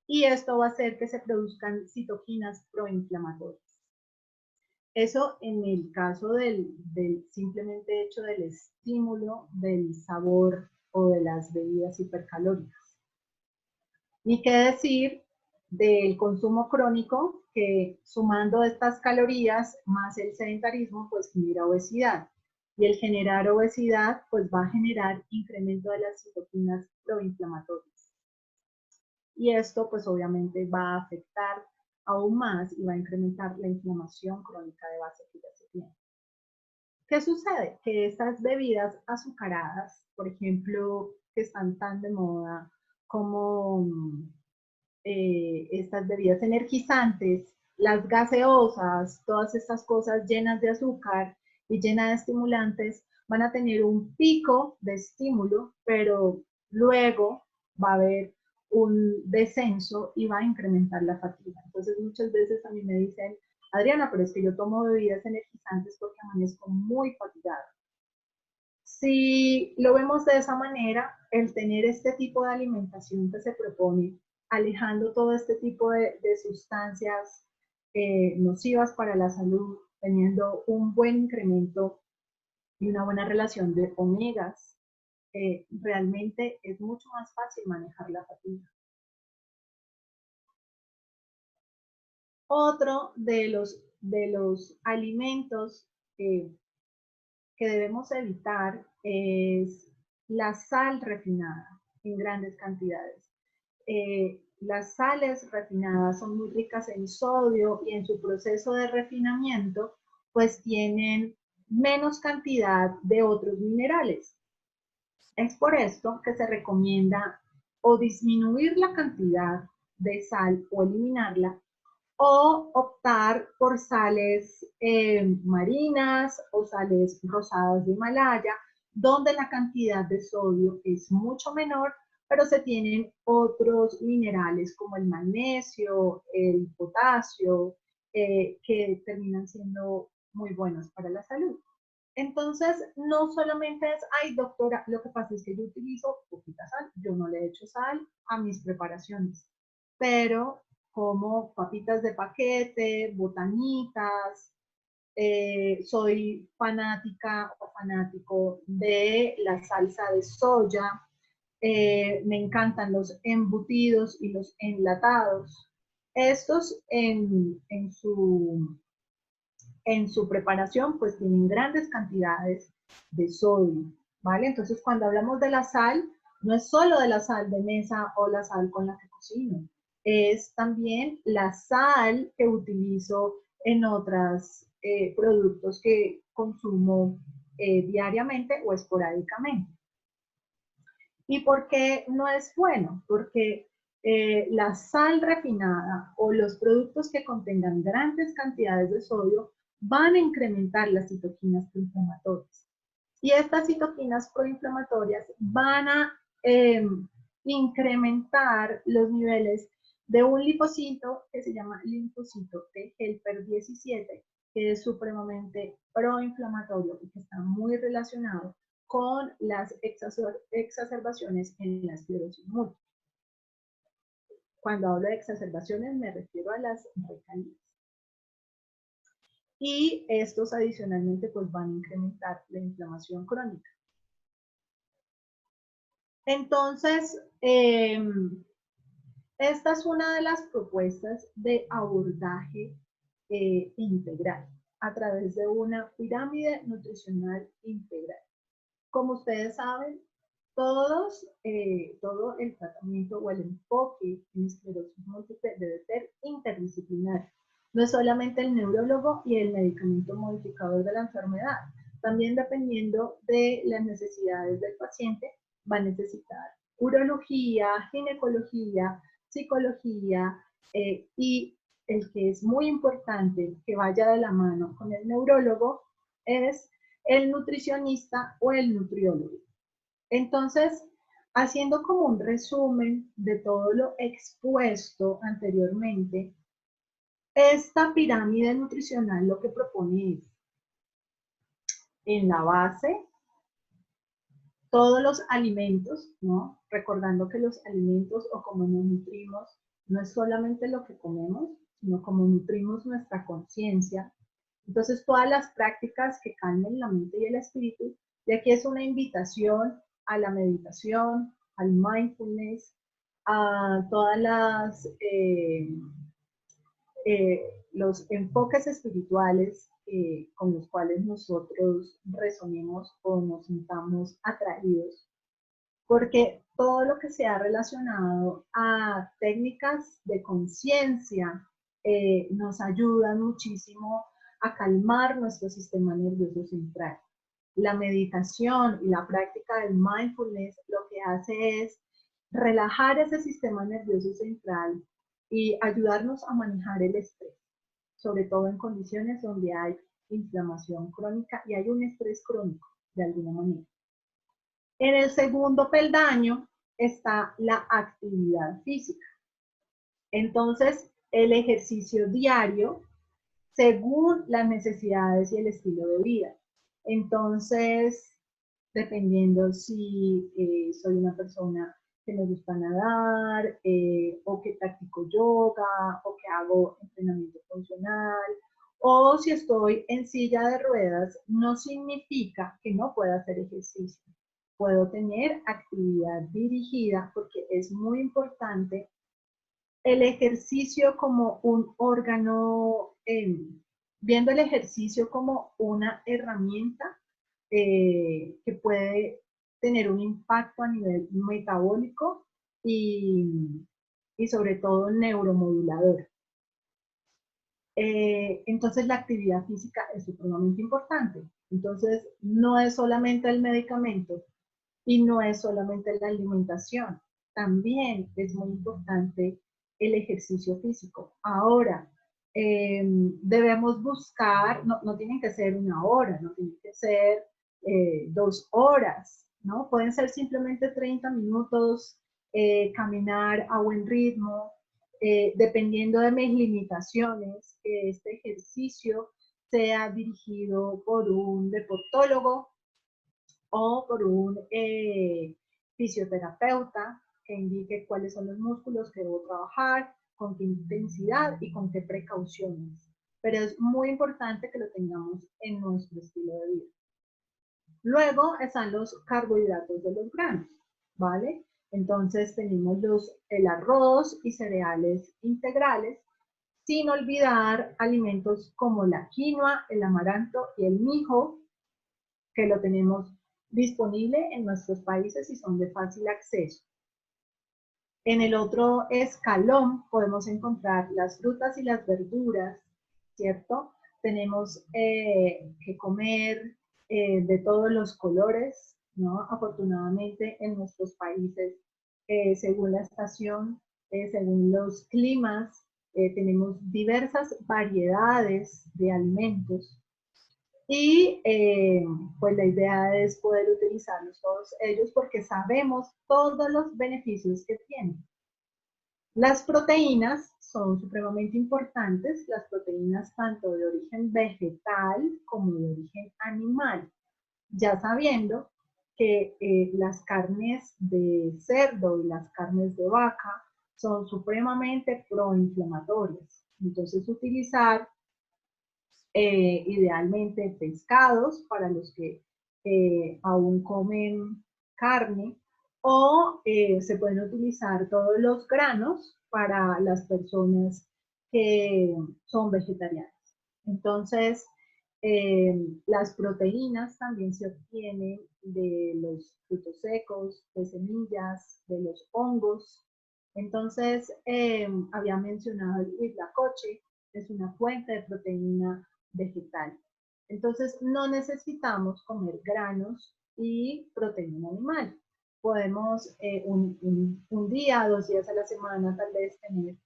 y esto va a hacer que se produzcan citoquinas proinflamatorias. Eso en el caso del simplemente hecho del estímulo del sabor o de las bebidas hipercalóricas. Ni qué decir del consumo crónico, que sumando estas calorías más el sedentarismo, pues genera obesidad. Y el generar obesidad, pues va a generar incremento de las citoquinas proinflamatorias. Y esto, pues obviamente va a afectar aún más y va a incrementar la inflamación crónica de base que ya se tiene. ¿Qué sucede? Que estas bebidas azucaradas, por ejemplo, que están tan de moda como estas bebidas energizantes, las gaseosas, todas estas cosas llenas de azúcar y llenas de estimulantes, van a tener un pico de estímulo, pero luego va a haber un descenso y va a incrementar la fatiga. Entonces muchas veces a mí me dicen, Adriana, pero es que yo tomo bebidas energizantes porque amanezco muy fatigada. Si lo vemos de esa manera, el tener este tipo de alimentación que se propone, alejando todo este tipo de sustancias nocivas para la salud, teniendo un buen incremento y una buena relación de omegas, realmente es mucho más fácil manejar la fatiga. Otro de los alimentos que debemos evitar es la sal refinada en grandes cantidades. Las sales refinadas son muy ricas en sodio y en su proceso de refinamiento pues tienen menos cantidad de otros minerales. Es por esto que se recomienda o disminuir la cantidad de sal o eliminarla, o optar por sales marinas o sales rosadas de Himalaya, donde la cantidad de sodio es mucho menor, pero se tienen otros minerales como el magnesio, el potasio, que terminan siendo muy buenos para la salud. Entonces, no solamente es, ay doctora, lo que pasa es que yo utilizo poquita sal, yo no le echo sal a mis preparaciones, pero como papitas de paquete, botanitas, soy fanática o fanático de la salsa de soya, me encantan los embutidos y los enlatados. Estos en su preparación pues tienen grandes cantidades de sodio, ¿vale? Entonces cuando hablamos de la sal, no es solo de la sal de mesa o la sal con la que cocino, es también la sal que utilizo en otros productos que consumo diariamente o esporádicamente. ¿Y por qué no es bueno? Porque la sal refinada o los productos que contengan grandes cantidades de sodio van a incrementar las citoquinas proinflamatorias. Y estas citoquinas proinflamatorias van a incrementar los niveles de un linfocito que se llama linfocito T helper 17, que es supremamente proinflamatorio y que está muy relacionado con las exacerbaciones en la esclerosis múltiple. Cuando hablo de exacerbaciones me refiero a las recaídas. Y estos adicionalmente pues van a incrementar la inflamación crónica. Entonces, esta es una de las propuestas de abordaje integral a través de una pirámide nutricional integral. Como ustedes saben, todo el tratamiento o el enfoque en esclerosis múltiple debe ser interdisciplinario. No es solamente el neurólogo y el medicamento modificador de la enfermedad. También dependiendo de las necesidades del paciente, va a necesitar urología, ginecología, psicología y el que es muy importante que vaya de la mano con el neurólogo es el nutricionista o el nutriólogo. Entonces, haciendo como un resumen de todo lo expuesto anteriormente, esta pirámide nutricional lo que propone es, en la base, todos los alimentos, ¿no? Recordando que los alimentos o como nos nutrimos no es solamente lo que comemos, sino como nutrimos nuestra conciencia. Entonces, todas las prácticas que calmen la mente y el espíritu, y aquí es una invitación a la meditación, al mindfulness, a todas los enfoques espirituales con los cuales nosotros resonemos o nos sintamos atraídos, porque todo lo que sea relacionado a técnicas de conciencia nos ayuda muchísimo a calmar nuestro sistema nervioso central. La meditación y la práctica del mindfulness lo que hace es relajar ese sistema nervioso central y ayudarnos a manejar el estrés, sobre todo en condiciones donde hay inflamación crónica y hay un estrés crónico de alguna manera. En el segundo peldaño está la actividad física. Entonces, el ejercicio diario según las necesidades y el estilo de vida. Entonces, dependiendo si soy una persona que me gusta nadar, o que practico yoga, o que hago entrenamiento funcional, o si estoy en silla de ruedas, no significa que no pueda hacer ejercicio. Puedo tener actividad dirigida porque es muy importante el ejercicio como un órgano, viendo el ejercicio como una herramienta que puede tener un impacto a nivel metabólico y sobre todo neuromodulador. Entonces la actividad física es supremamente importante. Entonces no es solamente el medicamento y no es solamente la alimentación. También es muy importante el ejercicio físico. Ahora, debemos buscar, no tienen que ser una hora, no tienen que ser 2 horas, ¿no? Pueden ser simplemente 30 minutos, caminar a buen ritmo, dependiendo de mis limitaciones, que este ejercicio sea dirigido por un deportólogo o por un fisioterapeuta que indique cuáles son los músculos que debo trabajar, con qué intensidad y con qué precauciones. Pero es muy importante que lo tengamos en nuestro estilo de vida. Luego están los carbohidratos de los granos, ¿vale? Entonces tenemos el arroz y cereales integrales, sin olvidar alimentos como la quinoa, el amaranto y el mijo, que lo tenemos disponible en nuestros países y son de fácil acceso. En el otro escalón podemos encontrar las frutas y las verduras, ¿cierto? Tenemos que comer de todos los colores, ¿no? Afortunadamente en nuestros países, según la estación, según los climas, tenemos diversas variedades de alimentos y pues la idea es poder utilizarlos todos ellos porque sabemos todos los beneficios que tienen. Las proteínas son supremamente importantes, las proteínas tanto de origen vegetal como de origen animal, ya sabiendo que las carnes de cerdo y las carnes de vaca son supremamente proinflamatorias. Entonces utilizar idealmente pescados para los que aún comen carne, o se pueden utilizar todos los granos para las personas que son vegetarianas. Entonces, las proteínas también se obtienen de los frutos secos, de semillas, de los hongos. Entonces, había mencionado el huitlacoche, es una fuente de proteína vegetal. Entonces, no necesitamos comer granos y proteína animal. Podemos un día, 2 días a la semana, tal vez tener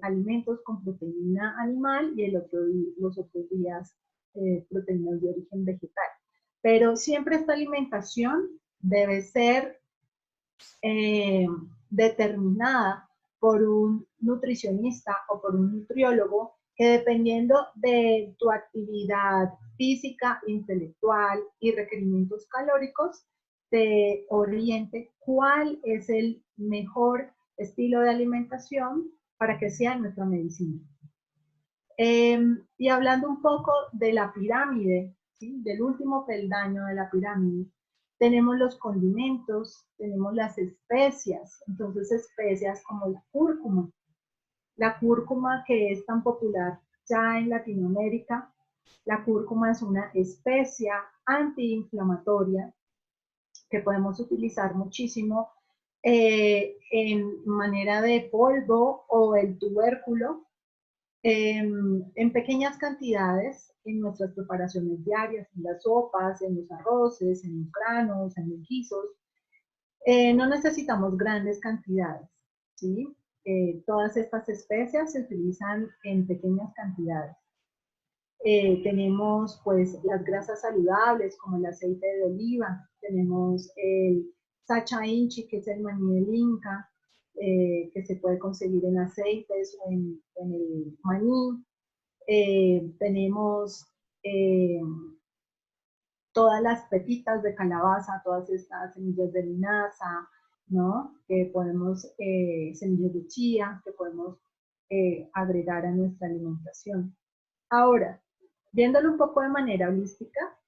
alimentos con proteína animal y los otros días proteínas de origen vegetal. Pero siempre esta alimentación debe ser determinada por un nutricionista o por un nutriólogo que, dependiendo de tu actividad física, intelectual y requerimientos calóricos, te oriente cuál es el mejor estilo de alimentación para que sea nuestra medicina. Y hablando un poco de la pirámide, ¿sí? Del último peldaño de la pirámide, tenemos los condimentos, tenemos las especias, entonces especias como la cúrcuma que es tan popular ya en Latinoamérica. La cúrcuma es una especia antiinflamatoria que podemos utilizar muchísimo en manera de polvo o el tubérculo, en pequeñas cantidades en nuestras preparaciones diarias, en las sopas, en los arroces, en los granos, en los guisos. No necesitamos grandes cantidades, ¿sí? Todas estas especias se utilizan en pequeñas cantidades. Tenemos pues las grasas saludables como el aceite de oliva, tenemos el sacha inchi, que es el maní del Inca, que se puede conseguir en aceites o en el maní. Tenemos todas las pepitas de calabaza, todas estas semillas de linaza, ¿no? Que podemos, semillas de chía, que podemos agregar a nuestra alimentación. Ahora, viéndolo un poco de manera holística,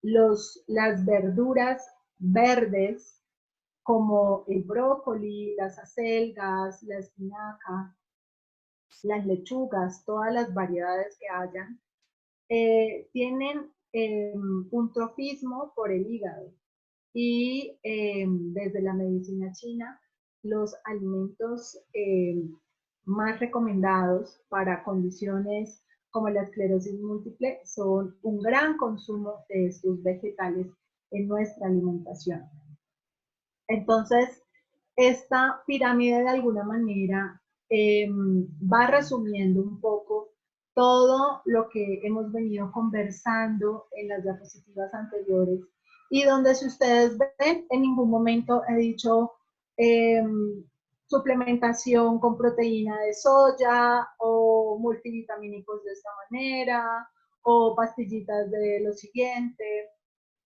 las verduras verdes como el brócoli, las acelgas, la espinaca, las lechugas, todas las variedades que hayan, tienen un trofismo por el hígado. Y desde la medicina china, los alimentos más recomendados para condiciones como la esclerosis múltiple son un gran consumo de estos vegetales en nuestra alimentación. Entonces, esta pirámide de alguna manera va resumiendo un poco todo lo que hemos venido conversando en las diapositivas anteriores, y donde, si ustedes ven, en ningún momento he dicho suplementación con proteína de soya o multivitamínicos de esta manera o pastillitas de lo siguiente.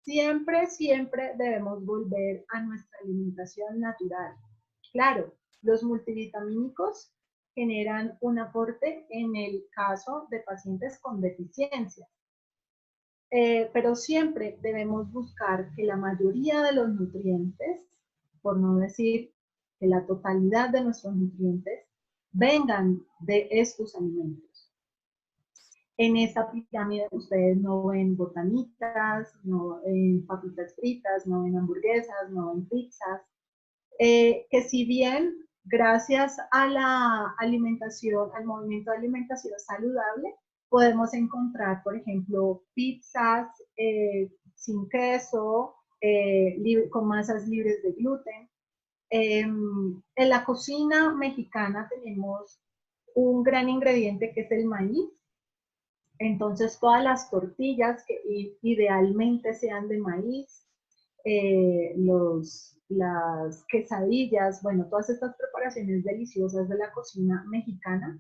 Siempre, siempre debemos volver a nuestra alimentación natural. Claro, los multivitamínicos generan un aporte en el caso de pacientes con deficiencias. Pero siempre debemos buscar que la mayoría de los nutrientes, por no decir que la totalidad de nuestros nutrientes, vengan de estos alimentos. En esa pirámide ustedes no ven botanitas, no ven papitas fritas, no ven hamburguesas, no ven pizzas, que si bien gracias a la alimentación, al movimiento de alimentación saludable, podemos encontrar, por ejemplo, pizzas sin queso, con masas libres de gluten. En la cocina mexicana tenemos un gran ingrediente que es el maíz. Entonces, todas las tortillas que idealmente sean de maíz, las quesadillas, bueno, todas estas preparaciones deliciosas de la cocina mexicana,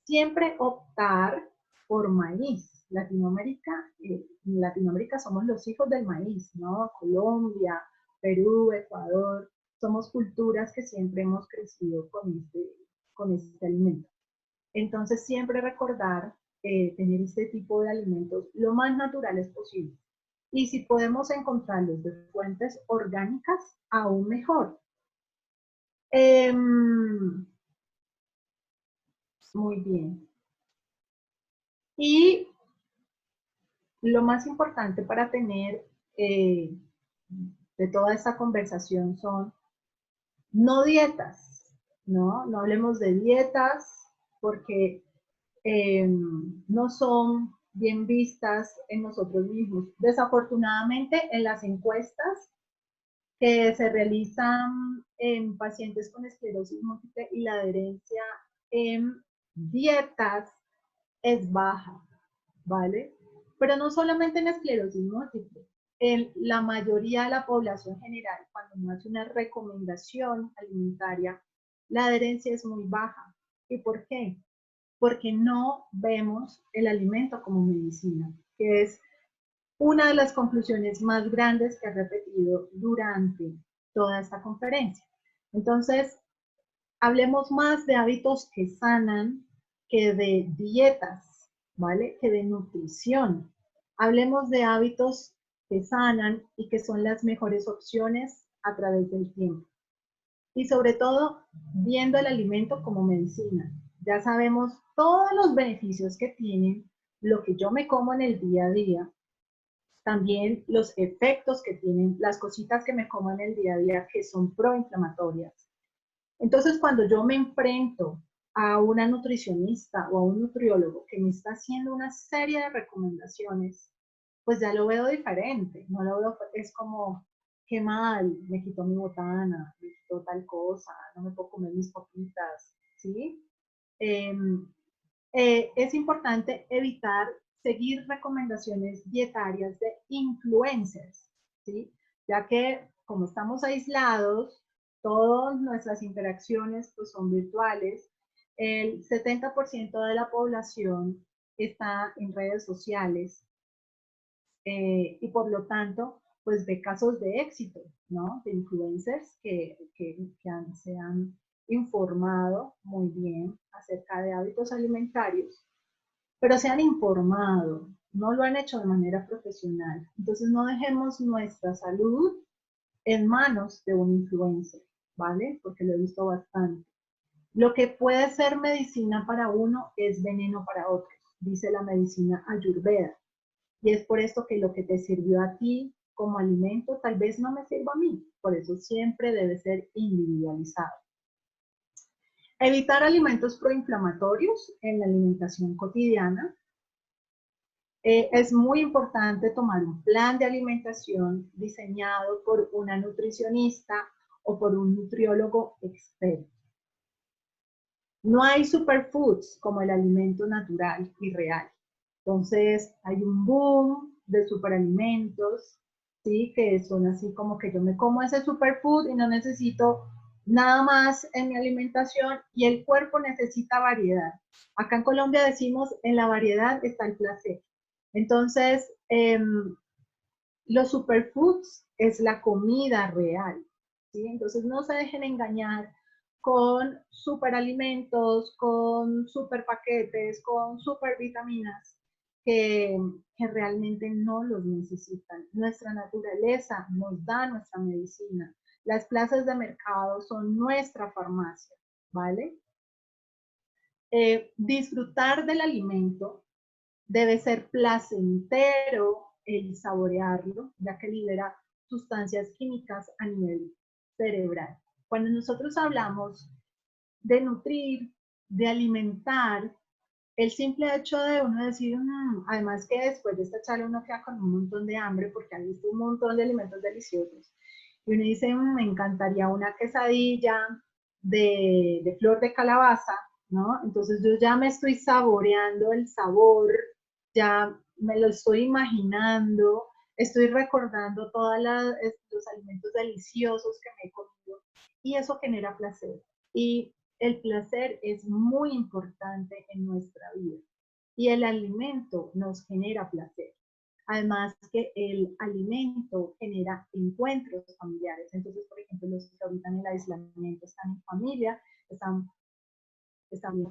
siempre optar por maíz. En Latinoamérica somos los hijos del maíz, ¿no? Colombia, Perú, Ecuador, somos culturas que siempre hemos crecido con este alimento. Entonces, siempre recordar tener este tipo de alimentos lo más naturales posible. Y si podemos encontrarlos de fuentes orgánicas, aún mejor. Muy bien. Y lo más importante para tener de toda esta conversación son no dietas, ¿no? No hablemos de dietas porque no son bien vistas en nosotros mismos. Desafortunadamente, en las encuestas que se realizan en pacientes con esclerosis múltiple y la adherencia en dietas es baja, ¿vale? Pero no solamente en esclerosis múltiple, en la mayoría de la población general, cuando uno hace una recomendación alimentaria, la adherencia es muy baja. ¿Y por qué? Porque no vemos el alimento como medicina, que es una de las conclusiones más grandes que he repetido durante toda esta conferencia. Entonces, hablemos más de hábitos que sanan que de dietas, ¿vale? Que de nutrición. Hablemos de hábitos que sanan y que son las mejores opciones a través del tiempo. Y sobre todo, viendo el alimento como medicina. Ya sabemos todos los beneficios que tienen lo que yo me como en el día a día, también los efectos que tienen las cositas que me como en el día a día que son proinflamatorias. Entonces, cuando yo me enfrento a una nutricionista o a un nutriólogo que me está haciendo una serie de recomendaciones, pues ya lo veo diferente. No lo veo, es como, qué mal, me quitó mi botana, me quitó tal cosa, no me puedo comer mis papitas, ¿sí? Es importante evitar seguir recomendaciones dietarias de influencers, ¿sí? Ya que como estamos aislados, todas nuestras interacciones pues, son virtuales. El 70% de la población está en redes sociales y por lo tanto, pues ve casos de éxito, ¿no? De influencers que se han informado muy bien acerca de hábitos alimentarios, pero se han informado, no lo han hecho de manera profesional. Entonces no dejemos nuestra salud en manos de un influencer, ¿vale? Porque lo he visto bastante. Lo que puede ser medicina para uno es veneno para otros, dice la medicina Ayurveda. Y es por esto que lo que te sirvió a ti como alimento tal vez no me sirva a mí. Por eso siempre debe ser individualizado. Evitar alimentos proinflamatorios en la alimentación cotidiana. Es muy importante tomar un plan de alimentación diseñado por una nutricionista o por un nutriólogo experto. No hay superfoods como el alimento natural y real. Entonces, hay un boom de superalimentos, ¿sí? Que son así como que yo me como ese superfood y no necesito nada más en mi alimentación y el cuerpo necesita variedad. Acá en Colombia decimos, en la variedad está el placer. Entonces, los superfoods es la comida real, ¿sí? Entonces no se dejen engañar con superalimentos, con superpaquetes, con supervitaminas que realmente no los necesitan. Nuestra naturaleza nos da nuestra medicina. Las plazas de mercado son nuestra farmacia, ¿vale? Disfrutar del alimento debe ser placentero el saborearlo, ya que libera sustancias químicas a nivel cerebral. Cuando nosotros hablamos de nutrir, de alimentar, el simple hecho de uno decir, además que después de esta charla uno queda con un montón de hambre porque han visto un montón de alimentos deliciosos, y uno dice, me encantaría una quesadilla de flor de calabaza, ¿no? Entonces yo ya me estoy saboreando el sabor, ya me lo estoy imaginando, estoy recordando todos los alimentos deliciosos que me he comido y eso genera placer. Y el placer es muy importante en nuestra vida y el alimento nos genera placer. Además que el alimento genera encuentros familiares. Entonces, por ejemplo, los que ahorita en el aislamiento están en familia, están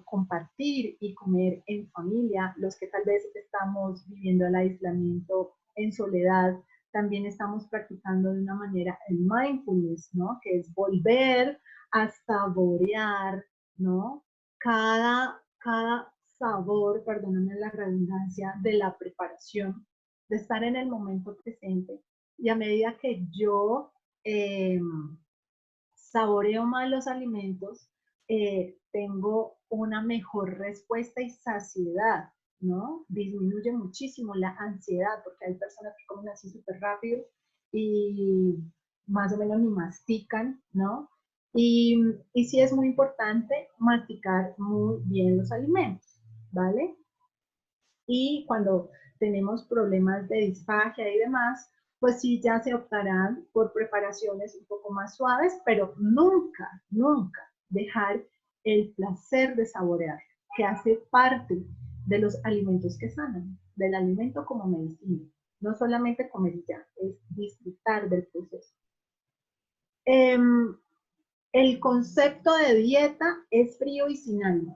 compartir y comer en familia. Los que tal vez estamos viviendo el aislamiento en soledad, también estamos practicando de una manera el mindfulness, ¿no? Que es volver a saborear, ¿no? Cada sabor, perdóname la redundancia, de la preparación, de estar en el momento presente. Y a medida que yo saboreo más los alimentos, tengo una mejor respuesta y saciedad, ¿no? Disminuye muchísimo la ansiedad, porque hay personas que comen así súper rápido y más o menos ni mastican, ¿no? Y sí es muy importante masticar muy bien los alimentos, ¿vale? Y cuando tenemos problemas de disfagia y demás, pues sí ya se optarán por preparaciones un poco más suaves, pero nunca, nunca dejar el placer de saborear, que hace parte de los alimentos que sanan, del alimento como medicina. No solamente comer ya, es disfrutar del proceso. El concepto de dieta es frío y sin alma.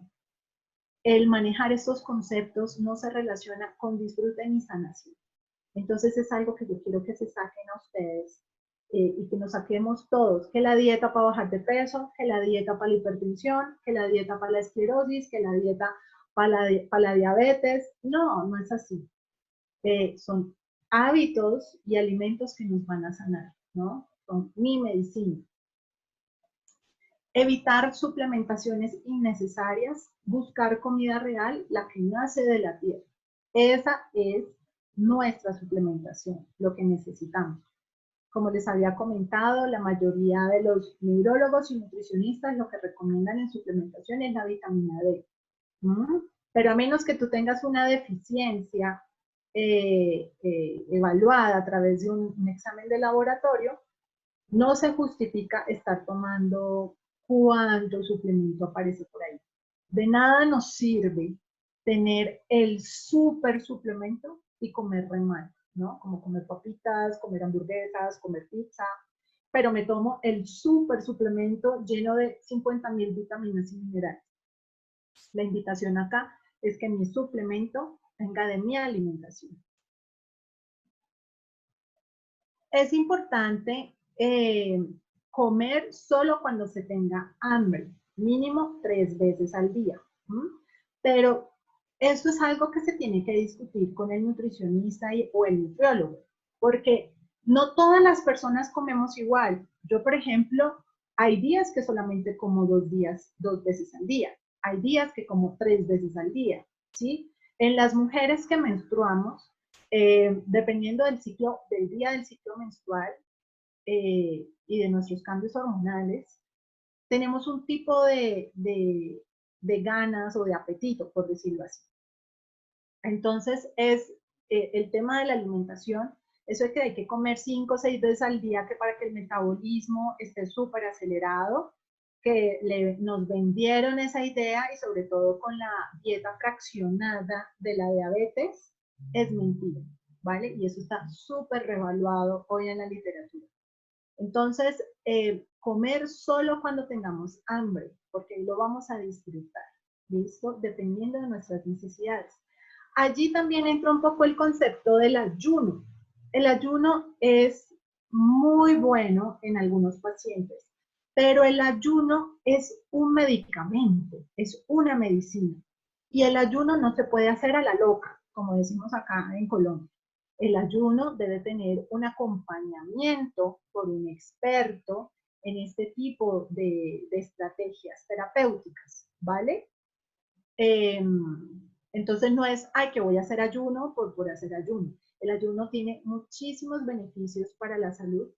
El manejar estos conceptos no se relaciona con disfrute ni sanación. Entonces es algo que yo quiero que se saquen a ustedes y que nos saquemos todos, que la dieta para bajar de peso, que la dieta para la hipertensión, que la dieta para la esclerosis, que la dieta para la diabetes. No, no es así. Son hábitos y alimentos que nos van a sanar, ¿no? Son mi medicina. Evitar suplementaciones innecesarias, buscar comida real, la que nace de la tierra. Esa es nuestra suplementación, lo que necesitamos. Como les había comentado, la mayoría de los neurólogos y nutricionistas lo que recomiendan en suplementación es la vitamina D. Pero a menos que tú tengas una deficiencia evaluada a través de un examen de laboratorio, no se justifica estar tomando cuánto suplemento aparece por ahí. De nada nos sirve tener el super suplemento y comer re mal, ¿no? Como comer papitas, comer hamburguesas, comer pizza, pero me tomo el super suplemento lleno de 50.000 vitaminas y minerales. La invitación acá es que mi suplemento venga de mi alimentación. Es importante comer solo cuando se tenga hambre, mínimo 3 veces al día. Pero esto es algo que se tiene que discutir con el nutricionista o el nutriólogo, porque no todas las personas comemos igual. Yo, por ejemplo, hay días que solamente como 2 veces al día. Hay días que como 3 veces al día, ¿sí? En las mujeres que menstruamos, dependiendo del ciclo, del día del ciclo menstrual y de nuestros cambios hormonales, tenemos un tipo de de ganas o de apetito, por decirlo así. Entonces, es el tema de la alimentación, eso es que hay que comer 5 o 6 veces al día que para que el metabolismo esté súper acelerado, que nos vendieron esa idea y sobre todo con la dieta fraccionada de la diabetes, es mentira, ¿vale? Y eso está súper revaluado hoy en la literatura. Entonces, comer solo cuando tengamos hambre, porque lo vamos a disfrutar, ¿listo? Dependiendo de nuestras necesidades. Allí también entra un poco el concepto del ayuno. El ayuno es muy bueno en algunos pacientes, pero el ayuno es un medicamento, es una medicina. Y el ayuno no se puede hacer a la loca, como decimos acá en Colombia. El ayuno debe tener un acompañamiento por un experto en este tipo de estrategias terapéuticas, ¿vale? Entonces no es, ay, que voy a hacer ayuno por hacer ayuno. El ayuno tiene muchísimos beneficios para la salud,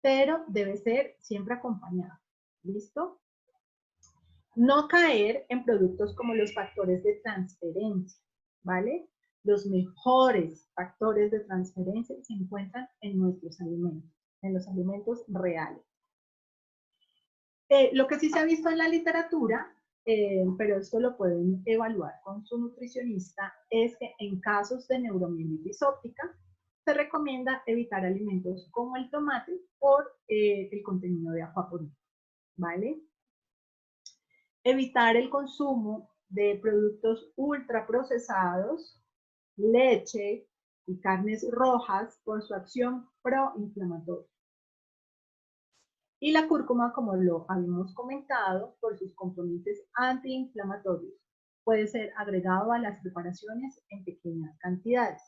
pero debe ser siempre acompañado. ¿Listo? No caer en productos como los factores de transferencia, ¿vale? Los mejores factores de transferencia se encuentran en nuestros alimentos, en los alimentos reales. Lo que sí se ha visto en la literatura, pero esto lo pueden evaluar con su nutricionista, es que en casos de neuromielitis óptica se recomienda evitar alimentos como el tomate por el contenido de acuaporina, ¿vale? Evitar el consumo de productos ultraprocesados, leche y carnes rojas por su acción proinflamatoria. Y la cúrcuma, como lo habíamos comentado, por sus componentes antiinflamatorios, puede ser agregado a las preparaciones en pequeñas cantidades.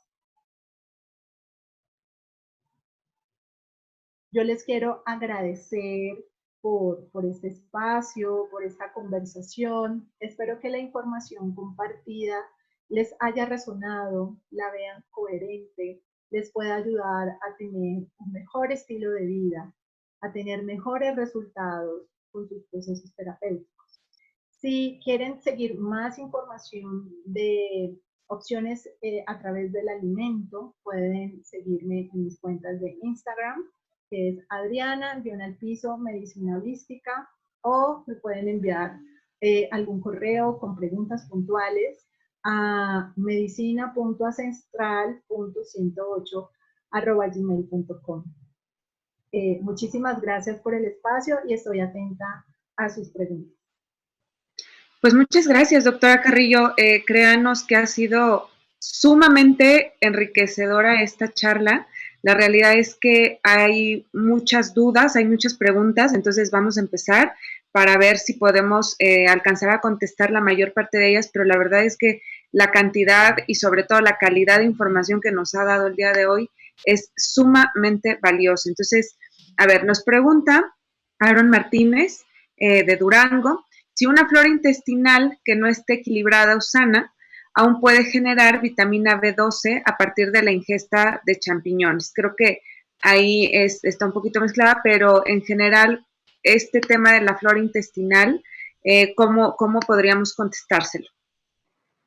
Yo les quiero agradecer por este espacio, por esta conversación. Espero que la información compartida les haya resonado, la vean coherente, les pueda ayudar a tener un mejor estilo de vida, a tener mejores resultados con sus procesos terapéuticos. Si quieren seguir más información de opciones a través del alimento, pueden seguirme en mis cuentas de Instagram, que es Adriana_Piso Medicina Holística, o me pueden enviar algún correo con preguntas puntuales a medicina.ancestral.108@gmail.com. Muchísimas gracias por el espacio y estoy atenta a sus preguntas. Pues muchas gracias, doctora Carrillo. Créanos que ha sido sumamente enriquecedora esta charla. La realidad es que hay muchas dudas, hay muchas preguntas, entonces vamos a empezar para ver si podemos alcanzar a contestar la mayor parte de ellas, pero la verdad es que la cantidad y sobre todo la calidad de información que nos ha dado el día de hoy es sumamente valiosa. Entonces, a ver, nos pregunta Aaron Martínez de Durango, si una flora intestinal que no esté equilibrada o sana, aún puede generar vitamina B12 a partir de la ingesta de champiñones. Creo que ahí está un poquito mezclada, pero en general, este tema de la flora intestinal, ¿cómo podríamos contestárselo?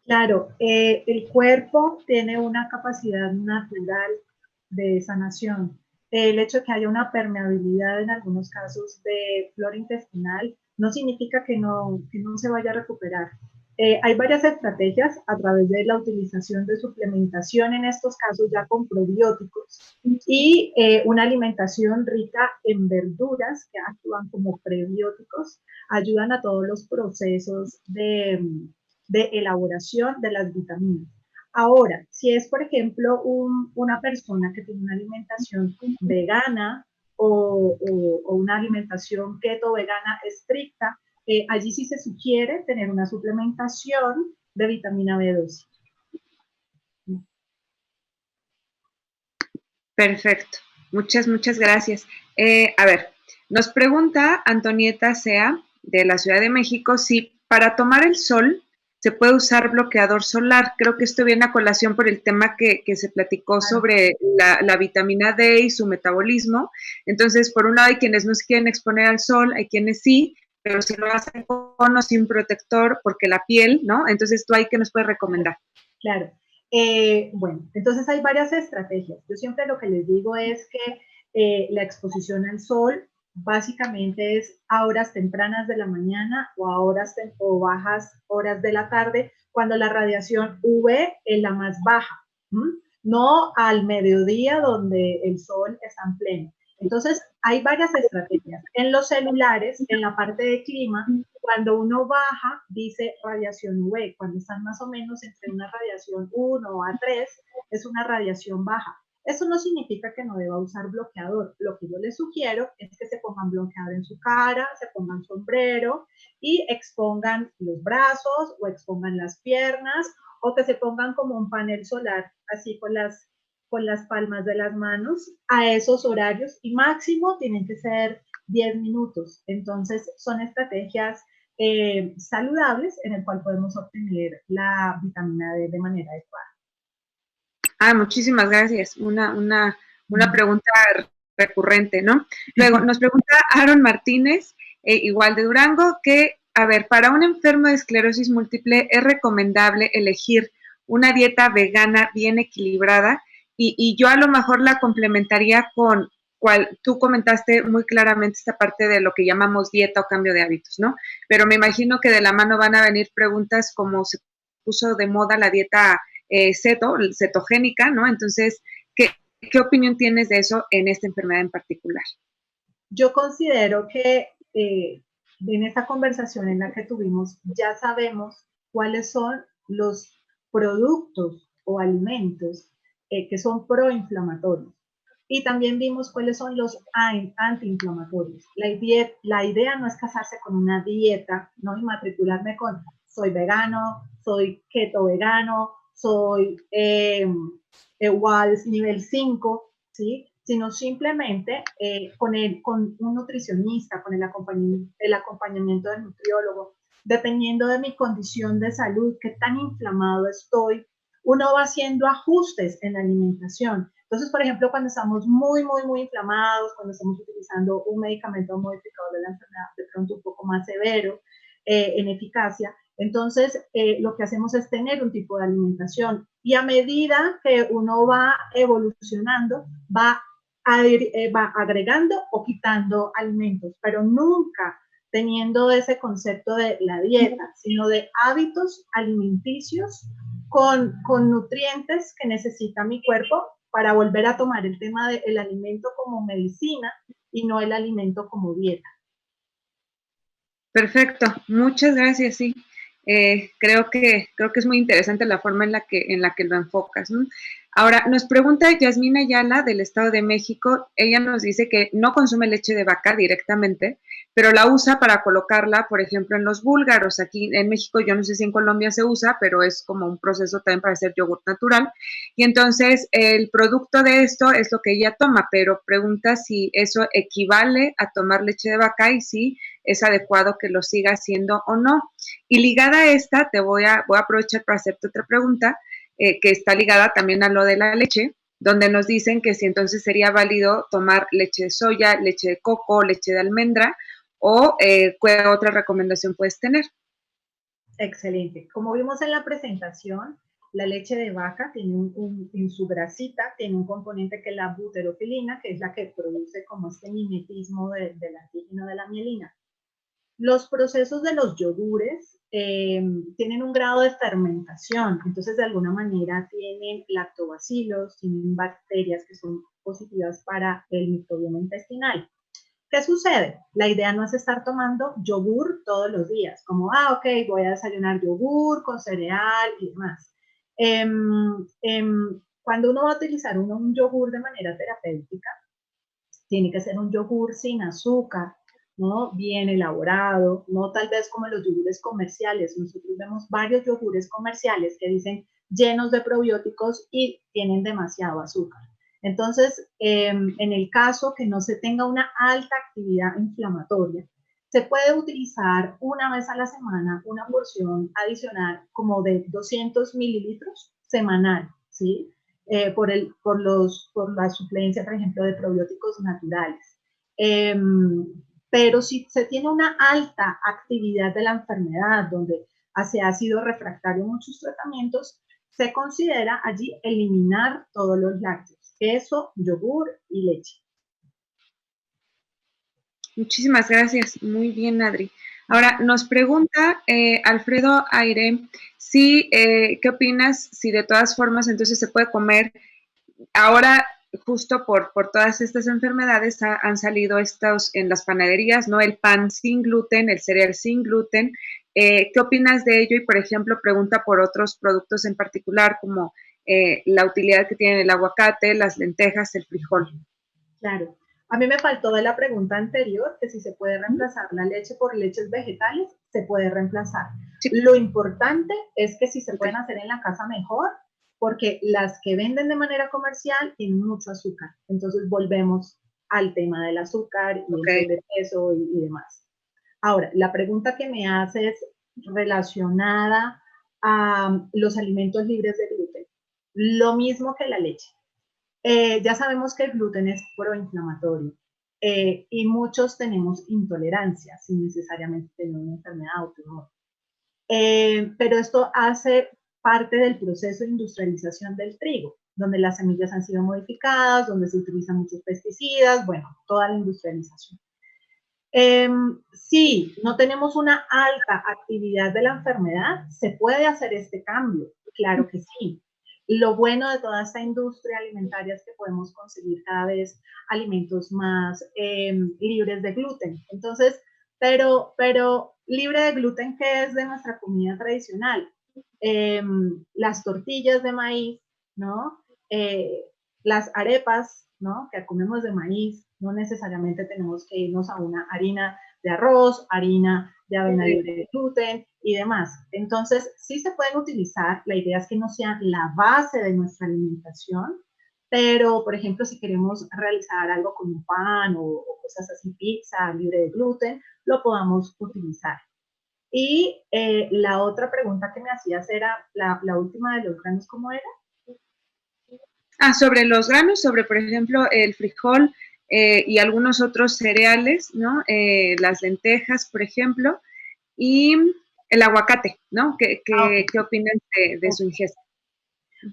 Claro, el cuerpo tiene una capacidad natural de sanación. El hecho de que haya una permeabilidad en algunos casos de flora intestinal no significa que no se vaya a recuperar. Hay varias estrategias a través de la utilización de suplementación, en estos casos ya con probióticos, y una alimentación rica en verduras que actúan como prebióticos, ayudan a todos los procesos de elaboración de las vitaminas. Ahora, si es, por ejemplo, una persona que tiene una alimentación vegana o una alimentación keto vegana estricta, allí sí se sugiere tener una suplementación de vitamina B12. Perfecto. Muchas gracias. A ver, nos pregunta Antonieta Sea de la Ciudad de México si para tomar el sol se puede usar bloqueador solar. Creo que esto viene a colación por el tema que se platicó sobre la vitamina D y su metabolismo. Entonces, por un lado hay quienes no se quieren exponer al sol, hay quienes sí, pero si lo hacen con o sin protector, porque la piel, ¿no? Entonces, ¿tú ahí qué nos puedes recomendar? Claro. Bueno, entonces hay varias estrategias. Yo siempre lo que les digo es que la exposición al sol básicamente es a horas tempranas de la mañana o a horas o bajas horas de la tarde, cuando la radiación UV es la más baja, ¿m? No al mediodía donde el sol está en pleno. Entonces, hay varias estrategias. En los celulares, en la parte de clima, cuando uno baja, dice radiación UV. Cuando están más o menos entre una radiación 1 a 3, es una radiación baja. Eso no significa que no deba usar bloqueador. Lo que yo les sugiero es que se pongan bloqueador en su cara, se pongan sombrero y expongan los brazos o expongan las piernas, o que se pongan como un panel solar, así con las palmas de las manos a esos horarios, y máximo tienen que ser 10 minutos. Entonces, son estrategias saludables en el cual podemos obtener la vitamina D de manera adecuada. Ah, muchísimas gracias. Una pregunta recurrente, ¿no? Luego, nos pregunta Aaron Martínez, igual de Durango, que, a ver, para un enfermo de esclerosis múltiple, ¿es recomendable elegir una dieta vegana bien equilibrada? Y yo a lo mejor la complementaría con tú comentaste muy claramente esta parte de lo que llamamos dieta o cambio de hábitos, ¿no? Pero me imagino que de la mano van a venir preguntas como se puso de moda la dieta cetogénica, ¿no? Entonces, ¿qué opinión tienes de eso en esta enfermedad en particular? Yo considero que en esta conversación en la que tuvimos ya sabemos cuáles son los productos o alimentos que son proinflamatorios. Y también vimos cuáles son los antiinflamatorios. La idea no es casarse con una dieta, no, y matricularme con soy vegano, soy keto vegano, soy WALS nivel 5, ¿sí? Sino simplemente con un nutricionista, con el acompañamiento del nutriólogo, dependiendo de mi condición de salud, qué tan inflamado estoy, uno va haciendo ajustes en la alimentación. Entonces, por ejemplo, cuando estamos muy inflamados, cuando estamos utilizando un medicamento modificador de la enfermedad, de pronto un poco más severo en eficacia, entonces lo que hacemos es tener un tipo de alimentación, y a medida que uno va evolucionando, va agregando o quitando alimentos, pero nunca teniendo ese concepto de la dieta, sino de hábitos alimenticios con nutrientes que necesita mi cuerpo para volver a tomar el tema del alimento como medicina y no el alimento como dieta. Perfecto, muchas gracias, sí. Creo que es muy interesante la forma en la que lo enfocas, ¿no? Ahora, nos pregunta Yasmina Ayala del Estado de México. Ella nos dice que no consume leche de vaca directamente, pero la usa para colocarla, por ejemplo, en los búlgaros. Aquí en México, yo no sé si en Colombia se usa, pero es como un proceso también para hacer yogur natural. Y entonces, el producto de esto es lo que ella toma, pero pregunta si eso equivale a tomar leche de vaca y si es adecuado que lo siga haciendo o no. Y ligada a esta, voy a aprovechar para hacerte otra pregunta, que está ligada también a lo de la leche, donde nos dicen que si entonces sería válido tomar leche de soya, leche de coco, leche de almendra, o ¿qué otra recomendación puedes tener? Excelente. Como vimos en la presentación, la leche de vaca tiene en su grasita, tiene un componente que es la buterofilina, que es la que produce como este mimetismo del antígeno de la mielina. Los procesos de los yogures tienen un grado de fermentación, entonces de alguna manera tienen lactobacilos, tienen bacterias que son positivas para el microbioma intestinal. ¿Qué sucede? La idea no es estar tomando yogur todos los días, como, ok, voy a desayunar yogur con cereal y demás. Cuando uno va a utilizar un yogur de manera terapéutica, tiene que ser un yogur sin azúcar, ¿no? Bien elaborado, no tal vez como los yogures comerciales. Nosotros vemos varios yogures comerciales que dicen llenos de probióticos y tienen demasiado azúcar. Entonces, en el caso que no se tenga una alta actividad inflamatoria, se puede utilizar una vez a la semana una porción adicional como de 200 mililitros semanal, ¿sí? Por la suplencia, por ejemplo, de probióticos naturales. Pero si se tiene una alta actividad de la enfermedad, donde se ha sido refractario en muchos tratamientos, se considera allí eliminar todos los lácteos, queso, yogur y leche. Muchísimas gracias. Muy bien, Adri. Ahora, nos pregunta Alfredo Aire, si, ¿qué opinas si de todas formas entonces se puede comer? Ahora, justo por todas estas enfermedades, han salido estos en las panaderías, ¿no? El pan sin gluten, el cereal sin gluten. ¿Qué opinas de ello? Y, por ejemplo, pregunta por otros productos en particular, como la utilidad que tienen el aguacate, las lentejas, el frijol. Claro. A mí me faltó de la pregunta anterior que si se puede reemplazar la leche por leches vegetales, se puede reemplazar. Sí. Lo importante es que si se Okay. pueden hacer en la casa mejor, porque las que venden de manera comercial tienen mucho azúcar. Entonces volvemos al tema del azúcar y Okay. el sobrepeso y demás. Ahora, la pregunta que me haces relacionada a los alimentos libres de gluten. Lo mismo que la leche. Ya sabemos que el gluten es proinflamatorio y muchos tenemos intolerancia sin necesariamente tener una enfermedad autoinmune. Pero esto hace parte del proceso de industrialización del trigo, donde las semillas han sido modificadas, donde se utilizan muchos pesticidas, bueno, toda la industrialización. Si no tenemos una alta actividad de la enfermedad, ¿se puede hacer este cambio? Claro que sí. Lo bueno de toda esta industria alimentaria es que podemos conseguir cada vez alimentos más libres de gluten. Entonces, pero libre de gluten, ¿qué es de nuestra comida tradicional? Las tortillas de maíz, ¿no? Las arepas, ¿no? Que comemos de maíz, no necesariamente tenemos que irnos a una harina de arroz, harina de avena libre de gluten y demás. Entonces, sí se pueden utilizar, la idea es que no sean la base de nuestra alimentación, pero, por ejemplo, si queremos realizar algo con un pan o cosas así, pizza libre de gluten, lo podamos utilizar. Y la otra pregunta que me hacías era, la última de los granos, ¿cómo era? Sobre los granos, sobre, por ejemplo, el frijol y algunos otros cereales, ¿no? Las lentejas, por ejemplo, y el aguacate, ¿no? Okay. ¿Qué opinan de su ingesta?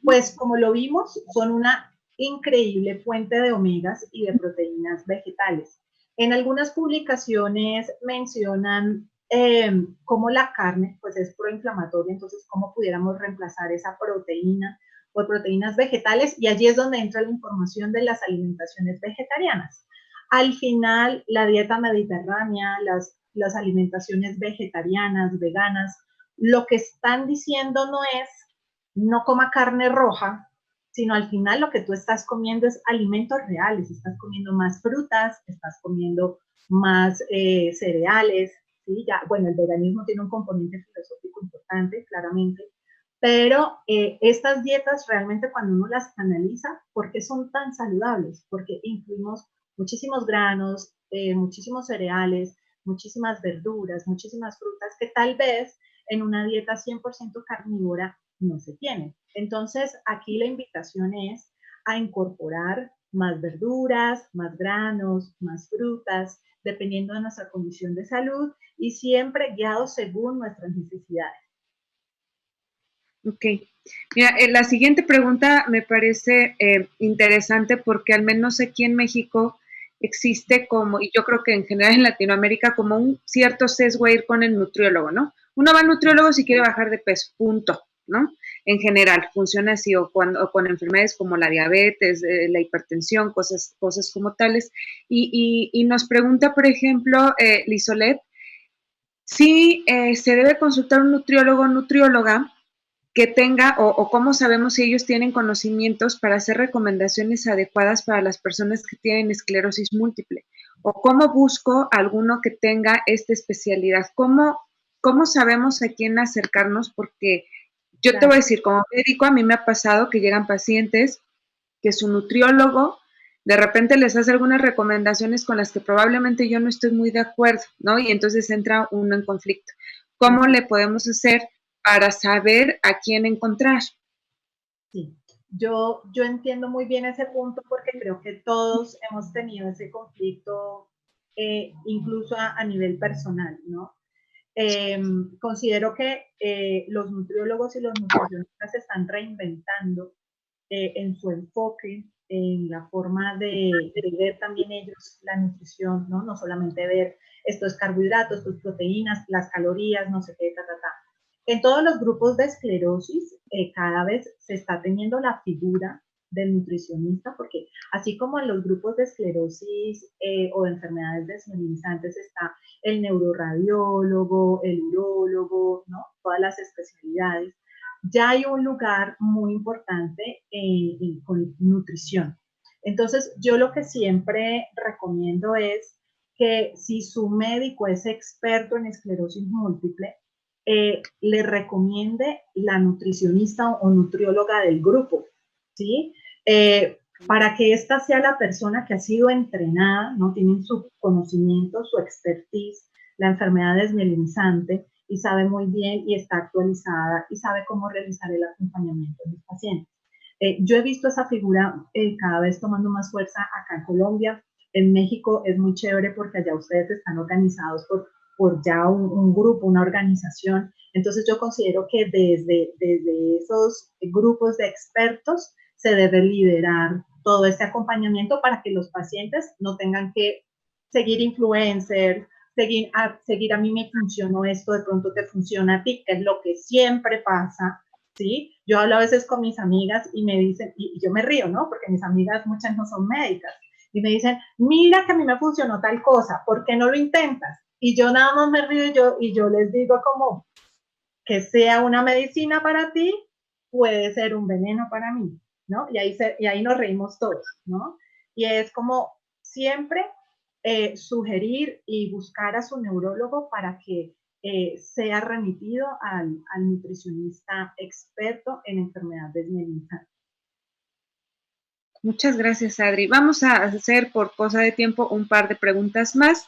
Pues como lo vimos, son una increíble fuente de omegas y de proteínas vegetales. En algunas publicaciones mencionan cómo la carne pues es proinflamatoria, entonces cómo pudiéramos reemplazar esa proteína por proteínas vegetales, y allí es donde entra la información de las alimentaciones vegetarianas. Al final, la dieta mediterránea, las alimentaciones vegetarianas, veganas, lo que están diciendo no es no coma carne roja, sino al final lo que tú estás comiendo es alimentos reales, estás comiendo más frutas, estás comiendo más cereales, ¿sí? Ya, bueno, el veganismo tiene un componente filosófico importante, claramente, pero estas dietas realmente cuando uno las analiza, ¿por qué son tan saludables? Porque incluimos muchísimos granos, muchísimos cereales, muchísimas verduras, muchísimas frutas que tal vez en una dieta 100% carnívora no se tiene. Entonces, aquí la invitación es a incorporar más verduras, más granos, más frutas, dependiendo de nuestra condición de salud y siempre guiados según nuestras necesidades. Ok. Mira, la siguiente pregunta me parece interesante porque al menos aquí en México existe como, y yo creo que en general en Latinoamérica, como un cierto sesgo a ir con el nutriólogo, ¿no? Uno va al nutriólogo si quiere bajar de peso, punto, ¿no? En general, funciona así, o con enfermedades como la diabetes, la hipertensión, cosas como tales. Y nos pregunta, por ejemplo, Lizolet, si se debe consultar un nutriólogo o nutrióloga que tenga o cómo sabemos si ellos tienen conocimientos para hacer recomendaciones adecuadas para las personas que tienen esclerosis múltiple, o cómo busco alguno que tenga esta especialidad, cómo sabemos a quién acercarnos, porque yo Claro. te voy a decir, como médico a mí me ha pasado que llegan pacientes que su nutriólogo de repente les hace algunas recomendaciones con las que probablemente yo no estoy muy de acuerdo, ¿no? Y entonces entra uno en conflicto. ¿Cómo le podemos hacer para saber a quién encontrar? Sí, yo entiendo muy bien ese punto porque creo que todos hemos tenido ese conflicto incluso a nivel personal, ¿no? Considero que los nutriólogos y los nutricionistas se están reinventando en su enfoque, en la forma de ver también ellos la nutrición, ¿no? No solamente ver estos carbohidratos, estas proteínas, las calorías, no sé qué, ta, ta, ta. En todos los grupos de esclerosis, cada vez se está teniendo la figura del nutricionista, porque así como en los grupos de esclerosis o de enfermedades desmielinizantes está el neuroradiólogo, el urólogo, ¿no? Todas las especialidades, ya hay un lugar muy importante con nutrición. Entonces, yo lo que siempre recomiendo es que si su médico es experto en esclerosis múltiple, le recomiende la nutricionista o nutrióloga del grupo, ¿sí? Para que esta sea la persona que ha sido entrenada, ¿no? Tienen su conocimiento, su expertise, la enfermedad desmielinizante, y sabe muy bien y está actualizada y sabe cómo realizar el acompañamiento de los pacientes. Yo he visto esa figura cada vez tomando más fuerza acá en Colombia. En México es muy chévere porque allá ustedes están organizados por ya un grupo, una organización. Entonces yo considero que desde esos grupos de expertos se debe liderar todo este acompañamiento para que los pacientes no tengan que seguir influencers, seguir a mí me funcionó esto, de pronto te funciona a ti, que es lo que siempre pasa, ¿sí? Yo hablo a veces con mis amigas y me dicen, y yo me río, ¿no? Porque mis amigas muchas no son médicas, y me dicen, mira que a mí me funcionó tal cosa, ¿por qué no lo intentas? Y yo nada más me río y yo les digo como, que sea una medicina para ti, puede ser un veneno para mí, ¿no? Y ahí nos reímos todos, ¿no? Y es como siempre sugerir y buscar a su neurólogo para que sea remitido al nutricionista experto en enfermedades desmielinizantes. Muchas gracias, Adri. Vamos a hacer por cosa de tiempo un par de preguntas más.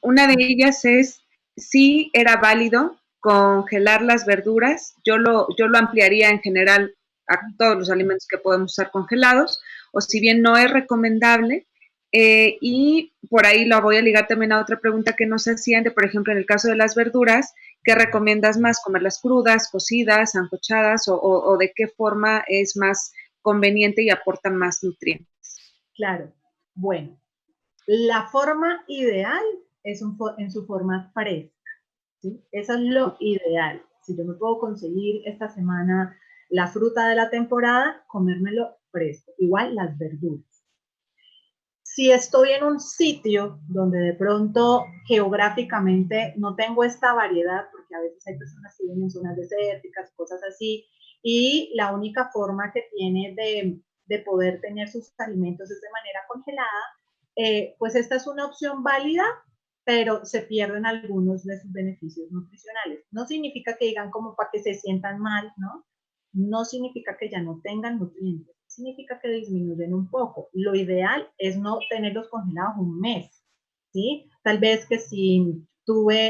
Una de ellas es si era válido congelar las verduras. Yo lo ampliaría en general a todos los alimentos que podemos usar congelados, o si bien no es recomendable. Y por ahí lo voy a ligar también a otra pregunta que nos hacían de, por ejemplo, en el caso de las verduras, ¿qué recomiendas más? ¿Comerlas crudas, cocidas, sancochadas o de qué forma es más conveniente y aporta más nutrientes? Claro, bueno, la forma ideal es en su forma fresca, ¿sí? Eso es lo ideal. Si yo me puedo conseguir esta semana la fruta de la temporada, comérmelo fresco. Igual las verduras. Si estoy en un sitio donde de pronto geográficamente no tengo esta variedad, porque a veces hay personas que viven en zonas desérticas, cosas así, y la única forma que tiene de poder tener sus alimentos es de manera congelada, pues esta es una opción válida, pero se pierden algunos de sus beneficios nutricionales. No significa que digan como para que se sientan mal, ¿no? No significa que ya no tengan nutrientes, significa que disminuyen un poco. Lo ideal es no tenerlos congelados un mes, ¿sí? Tal vez que si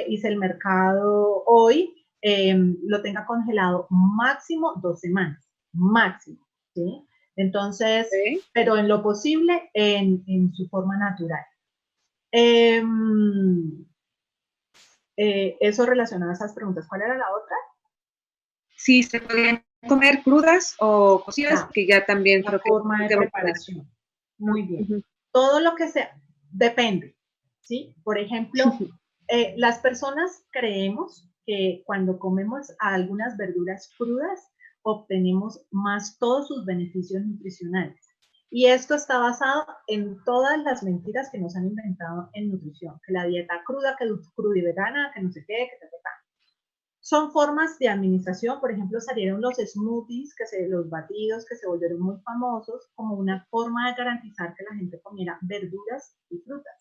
hice el mercado hoy, lo tenga congelado máximo 2 semanas, máximo, ¿sí? Entonces, ¿sí? Pero en lo posible en su forma natural. Eso relacionado a esas preguntas. ¿Cuál era la otra? Sí, se podían comer crudas o cocidas, que ya también la forma de preparación. Muy bien. Todo lo que sea, depende, ¿sí? Por ejemplo, las personas creemos que cuando comemos algunas verduras crudas, obtenemos más todos sus beneficios nutricionales. Y esto está basado en todas las mentiras que nos han inventado en nutrición, que la dieta cruda, que cruda y vegana, que no sé qué, que ta. Son formas de administración, por ejemplo, salieron los smoothies, los batidos que se volvieron muy famosos como una forma de garantizar que la gente comiera verduras y frutas.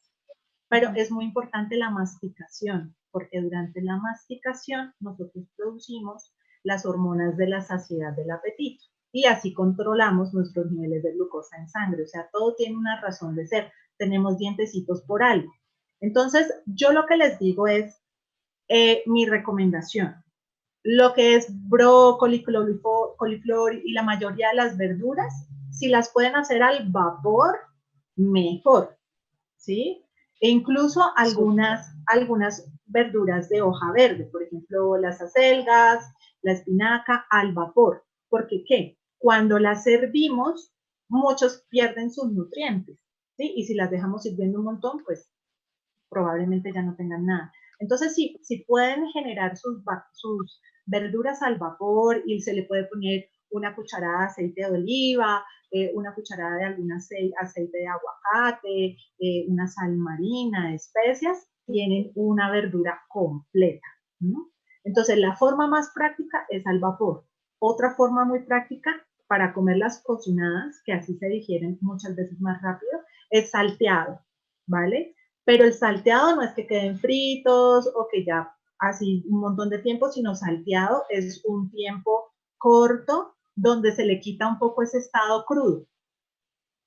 Pero es muy importante la masticación, porque durante la masticación nosotros producimos las hormonas de la saciedad del apetito y así controlamos nuestros niveles de glucosa en sangre. O sea, todo tiene una razón de ser. Tenemos dientecitos por algo. Entonces, yo lo que les digo es, mi recomendación, lo que es brócoli, coliflor y la mayoría de las verduras, si las pueden hacer al vapor, mejor, ¿sí? e incluso algunas verduras de hoja verde, por ejemplo, las acelgas, la espinaca al vapor. ¿Porque qué? Cuando las servimos, muchos pierden sus nutrientes, ¿sí? Y si las dejamos hirviendo un montón, pues probablemente ya no tengan nada. Entonces, si pueden generar sus verduras al vapor y se le puede poner una cucharada de aceite de oliva, una cucharada de algún aceite de aguacate, una sal marina, de especias, tienen una verdura completa, ¿no? Entonces, la forma más práctica es al vapor. Otra forma muy práctica para comerlas cocinadas, que así se digieren muchas veces más rápido, es salteado, ¿vale? Pero el salteado no es que queden fritos o que ya así un montón de tiempo, sino salteado es un tiempo corto donde se le quita un poco ese estado crudo,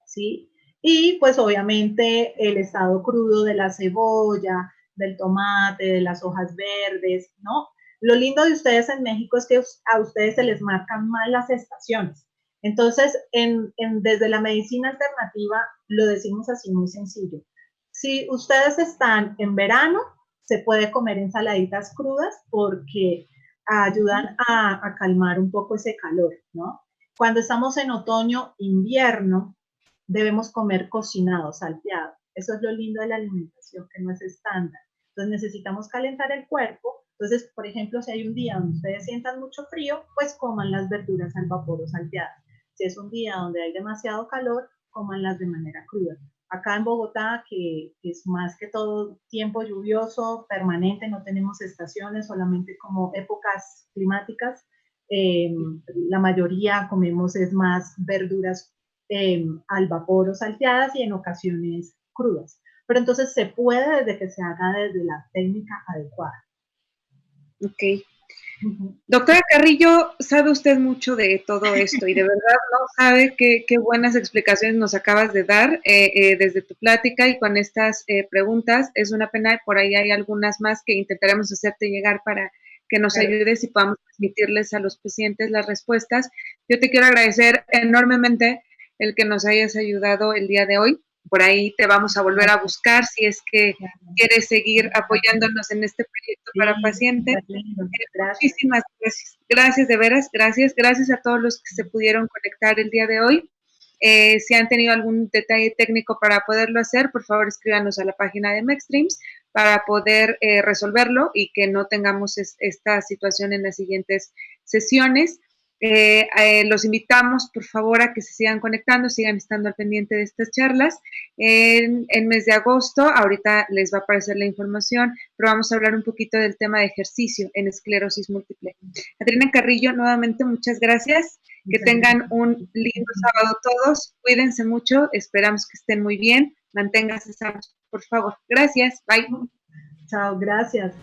¿sí? Y pues obviamente el estado crudo de la cebolla, del tomate, de las hojas verdes, ¿no? Lo lindo de ustedes en México es que a ustedes se les marcan mal las estaciones. Entonces, desde la medicina alternativa lo decimos así muy sencillo. Si ustedes están en verano, se puede comer ensaladitas crudas porque ayudan a calmar un poco ese calor, ¿no? Cuando estamos en otoño, invierno, debemos comer cocinado, salteado. Eso es lo lindo de la alimentación, que no es estándar. Entonces necesitamos calentar el cuerpo. Entonces, por ejemplo, si hay un día donde ustedes sientan mucho frío, pues coman las verduras al vapor o salteadas. Si es un día donde hay demasiado calor, comanlas de manera cruda. Acá en Bogotá, que es más que todo tiempo lluvioso, permanente, no tenemos estaciones, solamente como épocas climáticas, la mayoría comemos es más verduras al vapor o salteadas y en ocasiones crudas. Pero entonces se puede desde que se haga desde la técnica adecuada. Ok. Doctora Carrillo, sabe usted mucho de todo esto y de verdad no sabe qué buenas explicaciones nos acabas de dar desde tu plática y con estas preguntas. Es una pena, por ahí hay algunas más que intentaremos hacerte llegar para que nos ayudes y podamos transmitirles a los pacientes las respuestas. Yo te quiero agradecer enormemente el que nos hayas ayudado el día de hoy. Por ahí te vamos a volver a buscar si es que quieres seguir apoyándonos en este proyecto para pacientes. Muchísimas gracias. Gracias, de veras, gracias. Gracias a todos los que se pudieron conectar el día de hoy. Si han tenido algún detalle técnico para poderlo hacer, por favor escríbanos a la página de MedStreams para poder resolverlo y que no tengamos esta situación en las siguientes sesiones. Los invitamos, por favor, a que se sigan conectando, sigan estando al pendiente de estas charlas. En mes de agosto, ahorita les va a aparecer la información, pero vamos a hablar un poquito del tema de ejercicio en esclerosis múltiple. Adriana Carrillo, nuevamente muchas gracias. Que tengan un lindo sábado todos. Cuídense mucho. Esperamos que estén muy bien. Manténganse sanos, por favor. Gracias. Bye. Chao, gracias.